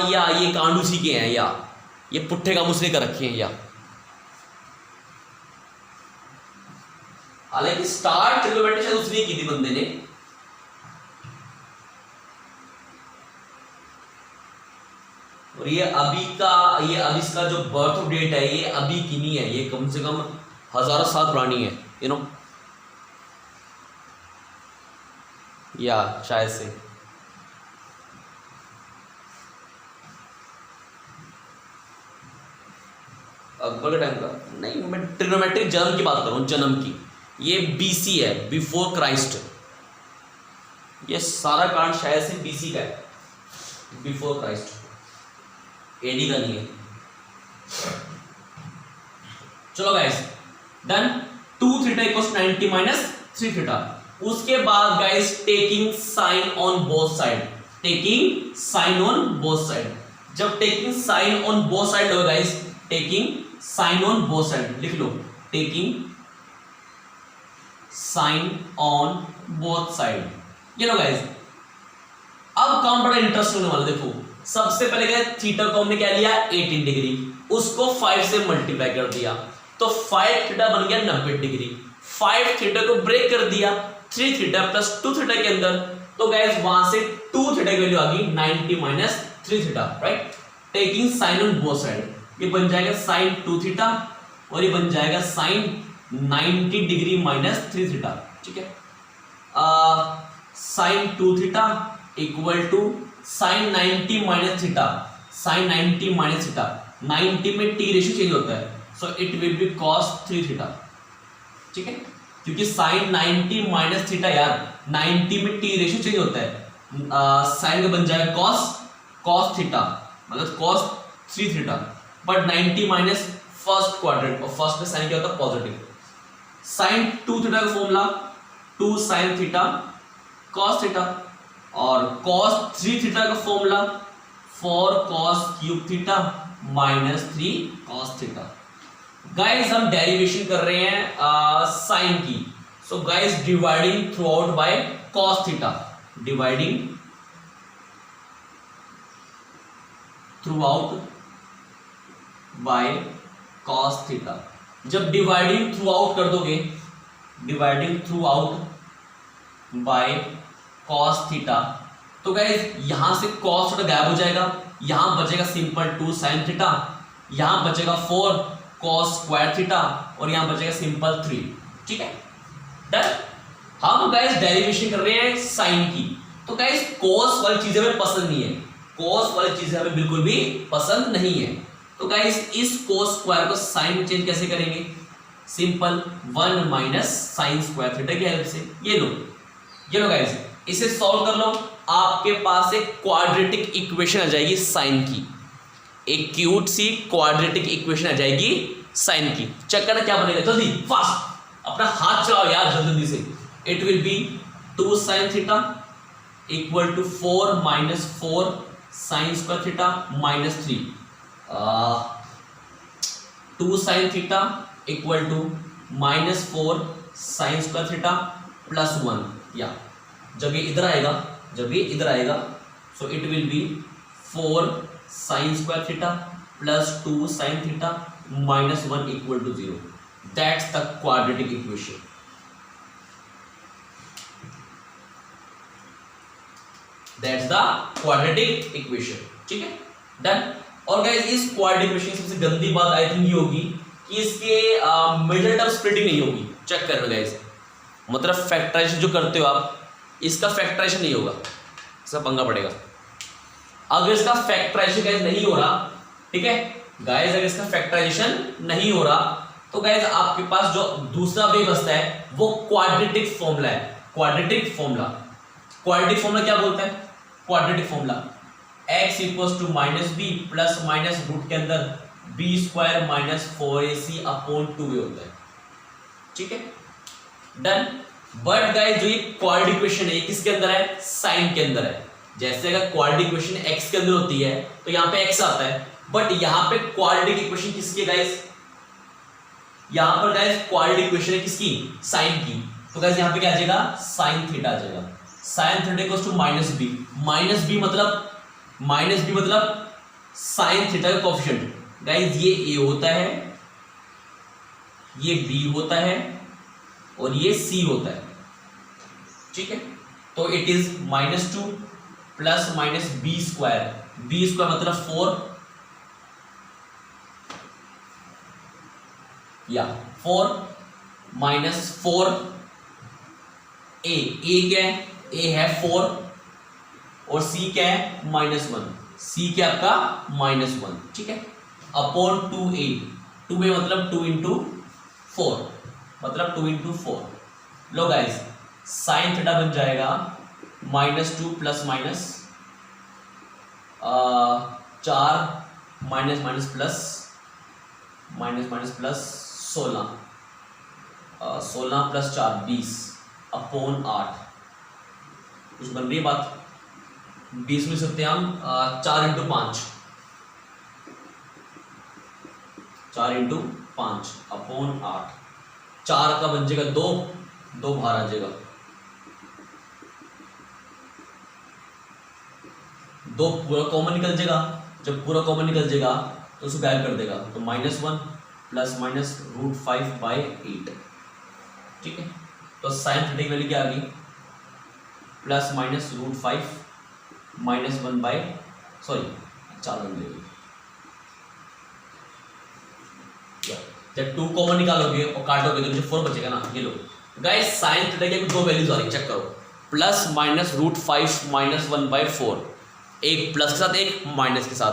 या ये कांडूसी के हैं, या ये पुट्ठे काम उसने कर रखे हैं, या हालांकि स्टार्ट ट्रिग्नोमेट्री शायद उसने की थी बंदे ने, और ये अभी इसका जो बर्थ ऑफ डेट है ये अभी की नहीं है, ये कम से कम हजारों साल पुरानी है, यू नो, या शायद से। अकबर के टाइम का नहीं, मैं ट्रिग्नोमेट्रिक जन्म की बात कर रहा हूँ, जन्म की। ये बीसी है, बिफोर क्राइस्ट। ये सारा कांड शायद से बीसी का है, बिफोर क्राइस्ट, एडी का नहीं है। चलो guys done. 2 theta equals 90 minus 3 theta. उसके बाद guys taking sine on both side, taking sine on both side. जब taking sine on both side हो guys, taking sine on both side लिख लो, taking sine on both side, ये लो guys. अब काम बड़ा इंटरेस्टिंग होने वाला, देखो सबसे पहले क्या थीटा को हमने क्या लिया 18 डिग्री, उसको 5 से मल्टीप्लाई कर दिया तो 5 थीटा बन गया 90 डिग्री। 5 थीटा को ब्रेक कर दिया 3 थीटा प्लस 2 थीटा के अंदर, तो गाइस वहां से 2 थीटा की वैल्यू आ गई 90 minus 3 theta, right. Taking sine on both side, ये बन जाएगा साइन 2 थीटा और ये बन जाएगा साइन 90 डिग्री माइनस 3 थीटा, ठीक है। Sine 2 theta equal to sine 90 minus theta, sine 90 minus theta, 90 में टी रेशियो चेंज होता है, so it will be cos 3 theta, ठीक है, क्योंकि साइन 90 माइनस थीटा यार 90 में टी रेशियो चेंज होता है, साइन का बन जाएगा कॉस थीटा, मतलब cos 3 theta, but 90 minus first quadrant, और फर्स्ट में साइन क्या होता है पॉजिटिव। साइन 2 थीटा का formula 2 sine theta cos theta, और cos 3 थीटा का formula 4 cos cube theta minus 3 cos theta. Guys हम डेरिवेशन कर रहे हैं साइन की, so guys dividing through out by cos theta, dividing through out by cos theta. जब dividing through out कर दोगे, dividing through out by cos theta, तो guys यहां से cos थीटा गायब हो जाएगा, यहां बचेगा सिंपल 2 sin थीटा, यहां बचेगा 4 cos स्क्वायर थीटा, और यहां बचेगा सिंपल 3, ठीक है डन। हम गाइस डेरिवेशन कर रहे हैं साइन की, तो गाइस cos वाली चीजें हमें पसंद नहीं है, cos वाली चीजें हमें बिल्कुल भी पसंद नहीं है, तो गाइस इस cos स्क्वायर को साइन में चेंज कैसे करेंगे, simple 1 minus sign square theta की हेल्प से। ये लो गाइस, इसे सॉल्व कर लो, आपके पास एक क्वाड्रेटिक इक्वेशन आ जाएगी साइन की, एक क्यूट सी क्वाड्रेटिक इक्वेशन आ जाएगी साइन की। चेक करना क्या बनेगा, जल्दी फास्ट अपना हाथ चलाओ यार जल्दी से। It will be 2 sine theta equal to 4 minus 4 sine square theta minus 3, 2 sine theta equal to minus 4 sine square theta plus 1, या जब ये इधर आएगा so it will be 4 sine square theta plus 2 sine theta minus 1 equal to 0। That's the quadratic equation. That's the quadratic equation, ठीक है done. और guys इस quadratic equation की सबसे गंदी बात आई थिंक ये होगी कि इसके मिडिल टर्म स्प्लिटिंग नहीं होगी। चेक कर लो गाइस, मतलब फैक्टराइजेशन जो करते हो आप, इसका फैक्टराइजेशन नहीं होगा, इसका पंगा पड़ेगा। अगर इसका फैक्टराइजेशन गाइस नहीं हो रहा, ठीक है गाइस, अगर इसका फैक्टराइजेशन नहीं हो रहा तो गाइस आपके पास जो दूसरा वे बचता है वो क्वाड्रेटिक फॉर्मूला है। क्वाड्रेटिक फॉर्मूला क्या बोलता है, quadratic formula x equals to minus B plus minus root के अंदर B square minus 4ac upon 2a होता है, ठीक है डन। बट गाइस जो ये क्वाड्रेटिक इक्वेशन है किसके अंदर है, साइन के अंदर है। जैसे अगर क्वाड्रेटिक इक्वेशन x के अंदर होती है तो यहाँ पे x आता है, बट यहाँ पे क्वाड्रेटिक इक्वेशन किसकी है गाइस, यहाँ पर गाइस क्वाड्रेटिक इक्वेशन है किसकी, साइन की। तो गाइस यहाँ पे क्या आ जाएगा, साइन थीटा आ जाएगा। Sine theta equals to minus B मतलब साइन थीटा का कोएफिशिएंट। गाइस ये a होता है, ये b होता है, और ये c होता है, ठीक है। तो it is -2 plus minus B square, B square मतलब 4 या 4 माइनस 4 ए क्या है, ए है 4 और सी क्या है -1, सी क्या आपका -1, ठीक है, अपॉन 2a, 2a मतलब 2 इंटू 4 मतलब 2 इंटू 4। लो गाइस साइन थीटा बन जाएगा -2 plus minus 4 minus minus plus minus minus plus 16 plus 4 20 upon 8। कुछ बन रही है बात? 20 में सकते हैं हम 4 इंटू 5, 4 इंटू 5 अपॉन 8। 4 का बन जाएगा 2, 2 बाहर आ जाएगा, 2 पूरा कॉमन निकल जाएगा। जब पूरा कॉमन निकल जाएगा तो उसको गायब कर देगा, तो -1 प्लस माइनस √5/8, ठीक है। तो साइन थीटा की वैल्यू क्या आ गई, प्लस माइनस √5 माइनस 1 बाय 4 बन जाएगी। जब 2 कॉमन निकालोगे और काटोगे तो मुझे 4 बचेगा ना। ये लो गाइस साइन थीटा की 2 वैल्यूज आ रही, चेक करो, प्लस माइनस √5 माइनस 1/4, एक प्लस के साथ एक माइनस के साथ।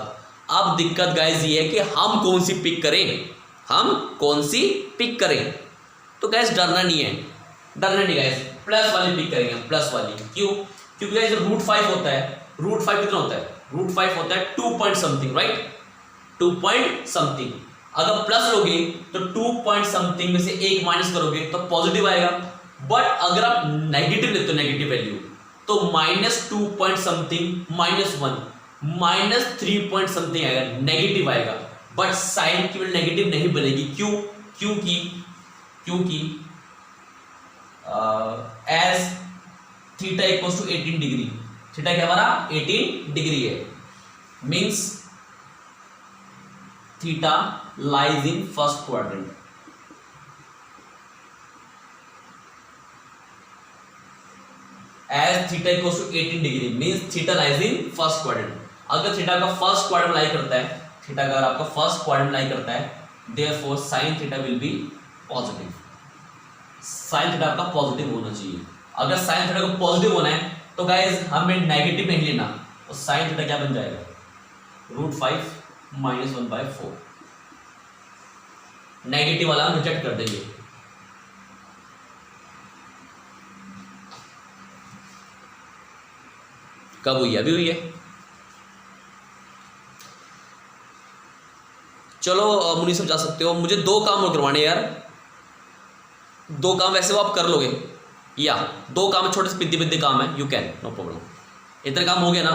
अब दिक्कत गाइस ये है कि हम कौन सी पिक करें, हम कौन सी पिक करें। तो गाइस डरना नहीं है, डरना नहीं गाइस, प्लस वाली पिक करेंगे, प्लस वाली। क्यों? क्योंकि गाइस √5 होता है, √5 कितना होता है, √5 होता है 2 point something, right, 2 point something. अगर प्लस लोगे तो 2 पॉइंट समथिंग में से एक माइनस करोगे तो पॉजिटिव आएगा, बट अगर आप नेगेटिव लेते हो, नेगेटिव वैल्यू, तो -2 पॉइंट समथिंग -1 -3 पॉइंट समथिंग आएगा, नेगेटिव आएगा। बट साइन की वैल्यू नेगेटिव नहीं बनेगी। क्यों? क्योंकि as theta equals to 18 degree, theta क्या हमारा 18 डिग्री है, means theta lies in first quadrant. As theta equals to 18 degree means theta lies in first quadrant. अगर थीटा का फर्स्ट क्वाड्रेंट लाई करता है, थीटा अगर आपका फर्स्ट क्वाड्रेंट लाई करता है, therefore sine theta will be positive. Sine theta आपका positive होना चाहिए। अगर साइन थीटा को पॉजिटिव होना है तो गाइस हमें नेगेटिव नहीं लेना, तो साइन थीटा क्या बन जाएगा, √5 माइनस 1/4। नेगेटिव वाला हम रिजेक्ट कर देंगे। कब हुई? अभी हुई है। चलो मुनीस जा सकते हो, मुझे 2 काम और करवाने यार, 2 काम वैसे वो आप कर लोगे, या 2 काम छोटे से पिद्दी काम है, यू कैन, नो प्रॉब्लम। इतना काम हो गया ना।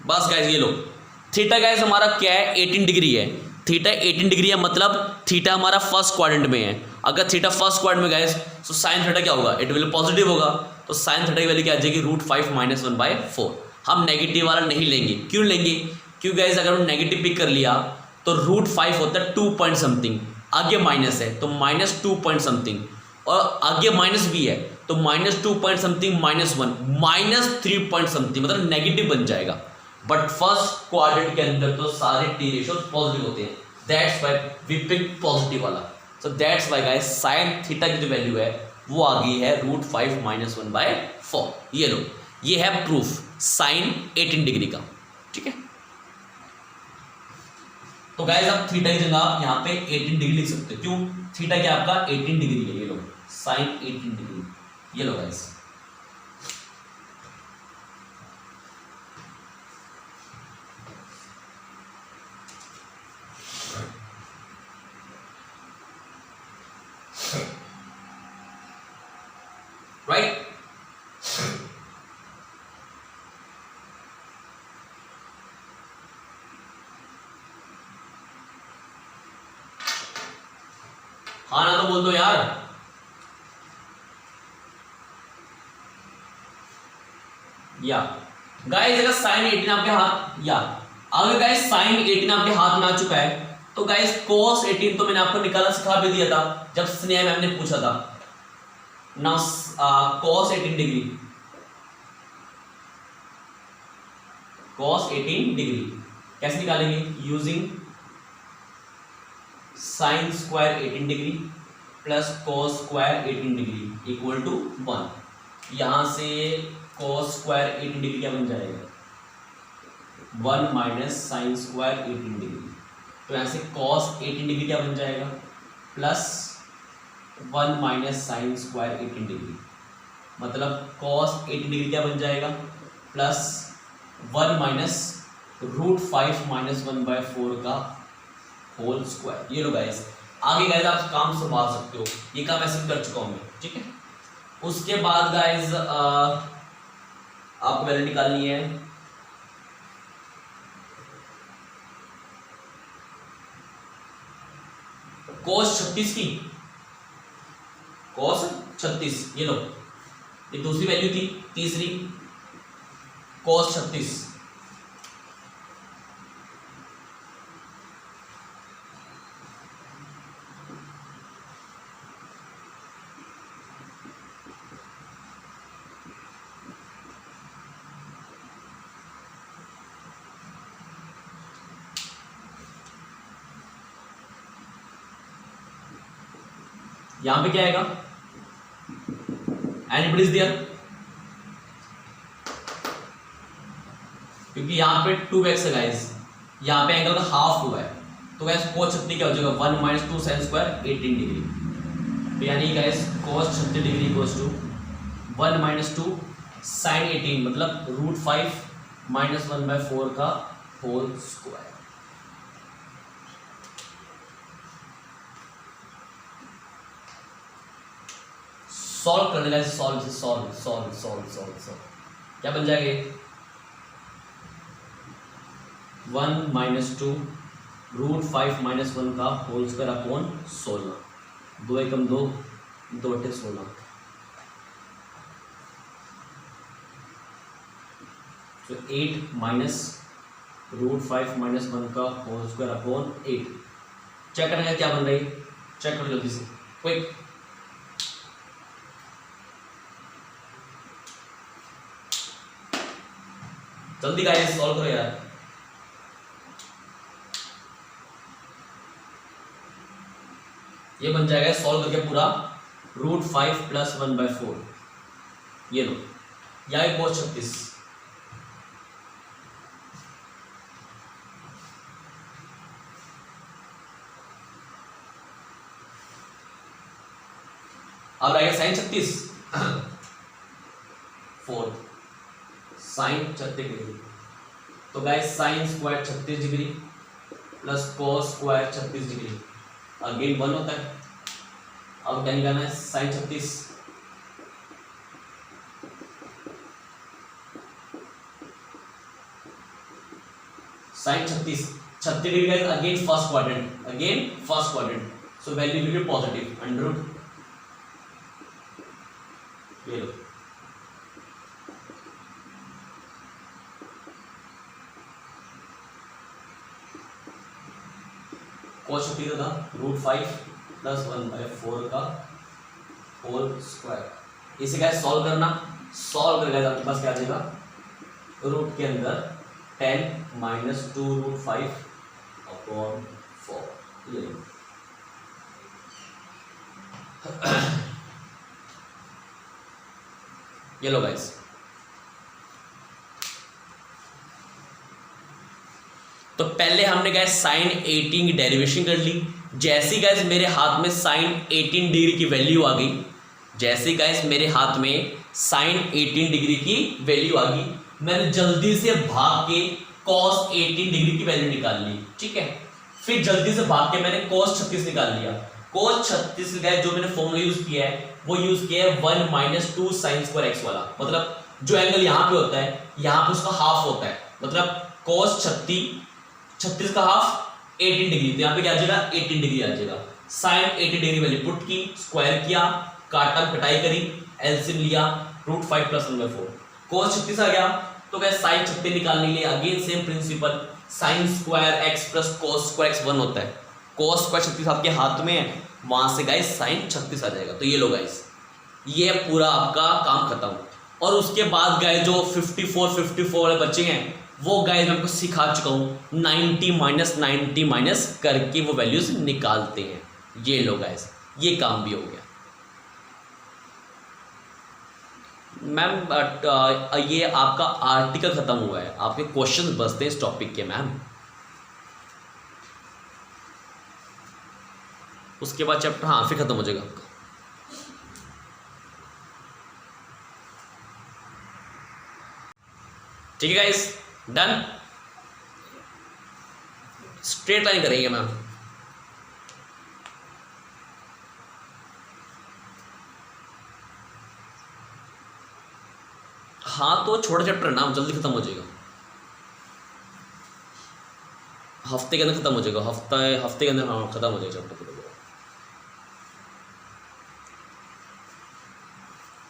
बस गाइस ये लो, थीटा गाइस हमारा क्या है 18 डिग्री है, थीटा 18 डिग्री है, मतलब थीटा हमारा फर्स्ट क्वाड्रेंट में है। अगर थीटा फर्स्ट क्वाड्रेंट में गाइस तो साइन थीटा क्या होगा, इट विल पॉजिटिव होगा। तो साइन थीटा की वैल्यू क्या आ जाएगी, √5 माइनस 1/4। हम नेगेटिव वाला नहीं लेंगे। क्यों लेंगे? क्योंकि गाइस अगर हम नेगेटिव पिक कर लिया तो √5 होता है 2 पॉइंट समथिंग, आगे माइनस है तो -2 पॉइंट समथिंग, और आगे माइनस भी है तो -2 पॉइंट समथिंग -1 -3 पॉइंट समथिंग, मतलब नेगेटिव बन जाएगा। बट फर्स्ट क्वाड्रेंट के अंदर तो सारे टी रेशियो पॉजिटिव होते हैं, that's why we pick positive वाला। So that's why guys sine theta की जो वैल्यू है वो आ गई है √5 माइनस 1/4। ये लो, ये है प्रूफ साइन 18 डिग्री का, ठीक है। तो गाइस आप थीटा की जगह आप यहाँ पे 18 डिग्री लिख सकते हो। क्यों? थीटा क्या आपका 18 डिग्री है, ये लो साइन 18 डिग्री, ये लो गाइस। राइट? हाँ ना तो बोल दो यार। या गाइस अगर साइन 18 आपके हाथ, या अगर गाइस साइन 18 आपके हाथ में आ चुका है तो गाइस cos 18 तो मैंने आपको निकालना सिखा भी दिया था जब स्नेहा मैम ने पूछा था। Now cos 18 degree, cos 18 degree कैसे निकालेंगे? Using sine square 18 degree plus cos square 18 degree equal to 1। यहां से cos स्क्वायर 18 डिग्री क्या बन जाएगा? 1 माइनस साइन स्क्वायर 18 डिग्री। तो यहां से cos 18 डिग्री क्या बन जाएगा? Plus 1 minus sign square 18 degree, मतलब cos 18 डिग्री क्या बन जाएगा? प्लस 1 माइनस √5 माइनस 1/4 का होल स्क्वायर। ये लो गाइस, आगे गाइस आप काम संभाल सकते हो, ये काम ऐसे कर चुका हूं मैं, ठीक है। उसके बाद गाइस आपको वैल्यू निकालनी है cos 36 की, cos 36, ये लो, ये दूसरी वैल्यू थी, तीसरी cos 36। यहां पे क्या आएगा? Anybody is there? क्योंकि यहां पे 2x है गाइस, यहां पे एंगल का हाफ हुआ है, तो गाइस cos 36 क्या हो जाएगा? 1 माइनस 2 साइन स्क्वायर 18 डिग्री। तो यानी guys cos 36 degree equals to 1 minus 2 sine 18, मतलब √5 माइनस 1/4 का होल स्क्वायर। सॉल्व करने का, solve solve solve solve solve solve क्या बन जाएगा? 1 माइनस 2 √5 माइनस 1 का होल स्क्वायर अपॉन 16, 2 एकम 2, 2 अट्ठे 16, तो 8 माइनस √5 माइनस 1 का होल स्क्वायर अपॉन 8। चेक करने का क्या बन रही है? चेक करो जल्दी से, क्विक। जल्दी गाइस सॉल्व करो यार। ये बन जाएगा सॉल्व करके पूरा √5 प्लस 1/4, ये लो, या cos 36। अब आएगा साइन 36 4 साइन 36 डिग्री, तो guys sine square 36 degree plus cos square 36 degree again 1 होता है। अब क्या निकालना है? Sine 36, sine 36 degree guys again first quadrant, so value will be positive, under ये लो, cos 36 था √5 प्लस 1/4 का होल स्क्वायर। इसे क्या सॉल्व करना? सॉल्व करेगा आपके पास क्या आ जाएगा? रूट के अंदर 10 माइनस 2 √5 अपॉन 4, ये ये लो गाइस। तो पहले हमने गाइस साइन 18 की डेरिवेशन कर ली। जैसे गाइस मेरे हाथ में साइन 18 डिग्री की वैल्यू आ गई, जैसे गाइस मेरे हाथ में साइन 18 डिग्री की वैल्यू आ गई, मैंने जल्दी से भाग के cos 18 डिग्री की वैल्यू निकाल ली, ठीक है। फिर जल्दी से भाग के मैंने cos 36 निकाल लिया। cos 36 गाइस जो मैंने फॉर्मूला यूज किया है वो यूज किया है 1 माइनस 2 साइन स्क्वायर एक्स वाला, मतलब जो एंगल यहाँ पे होता है यहाँ पे उसका हाफ होता है, मतलब cos 36 का हाफ 18 डिग्री, तो यहाँ पे क्या आ जाएगा? 18 डिग्री आ जाएगा। साइन 18 डिग्री वैल्यू पुट की, स्क्वायर किया, काटा कटाई करी, एलसीएम लिया, √5 प्लस 1/4, cos 36 आ गया। तो क्या साइन 36 निकालने के लिए again same principle, sine square X plus cos square X 1 होता है, cos स्क्वायर 36 आपके हाथ में है, वहां से गाइस sin 36 आ जाएगा। तो ये लो गाइस, ये पूरा आपका काम खत्म। और उसके बाद गाइस जो 54 वाले बच्चे हैं वो गाइस मैं आपको सिखा चुका हूँ, 90 माइनस करके वो वैल्यूज निकालते हैं। ये लो गाइस, ये काम भी हो गया। मैम ये आपका आर्टिकल खत्म हुआ है, आपके क्वेश्चन बचते हैं इस टॉपिक के मैम। उसके बाद चैप्टर हाँ फिर खत्म हो जाएगा आपका। ठीक है गाइस, डन। स्ट्रेट लाइन करेंगे मैम। हाँ तो छोटा चैप्टर है ना, जल्दी खत्म हो जाएगा, हफ्ते के अंदर खत्म हो जाएगा, हफ्ते के अंदर हाँ खत्म हो जाएगा चैप्टर।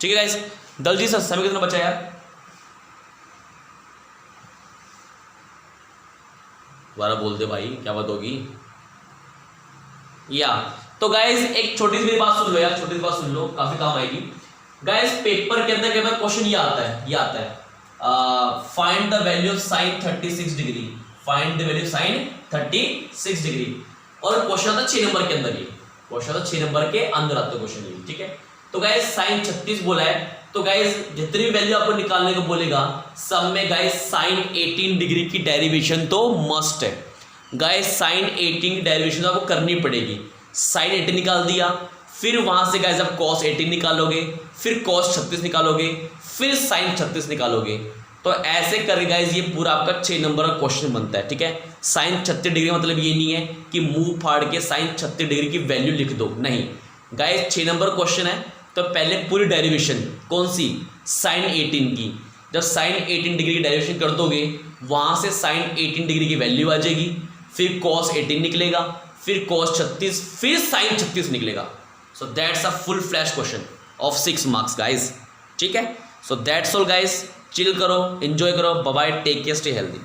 ठीक है गाइस, दलजी सर समय कितना बचा यार? 12 बोल दे भाई, क्या बात होगी या। तो गाइस एक छोटी सी मेरी बात सुन लो यार, छोटी सी बात सुन लो, काफी काम आएगी गाइस। पेपर के अंदर कई बार क्वेश्चन ये आता है, find the value of sign 36 degree, find the value of sign 36 degree. और क्वेश्चन आता है 6 नंबर के अंदर, ये क्वेश्चन आता है 6 नंबर के अंदर आता है क्वेश्चन ये। ठीक है, तो गाइस साइन 36 बोला है, तो गाइस जितनी वैल्यू आपको निकालने को बोलेगा सब में गाइस साइन 18 डिग्री की डेरिवेशन तो मस्ट है गाइस। साइन 18 की डेरिवेशन तो आपको करनी पड़ेगी। साइन 18 निकाल दिया, फिर वहां से गाइस आप cos 18 निकालोगे, फिर cos 36 निकालोगे, फिर साइन 36 निकालोगे। तो ऐसे करके गाइस ये पूरा आपका 6 नंबर का क्वेश्चन बनता है। ठीक है, साइन 36 डिग्री मतलब ये नहीं है कि मुंह फाड़ के साइन 36 डिग्री की वैल्यू लिख दो, नहीं गाइस 6 नंबर क्वेश्चन है। तो पहले पूरी डेरिवेशन कौन सी, साइन 18 की, जब साइन 18 डिग्री की डेरिवेशन कर दोगे वहां से साइन 18 डिग्री की वैल्यू आ जाएगी, फिर cos 18 निकलेगा, फिर cos 36, फिर साइन 36 निकलेगा। So that's a full flash question of 6 marks guys. ठीक है, so that's all guys, chill करो, एंजॉय करो, bye bye, take care, stay healthy.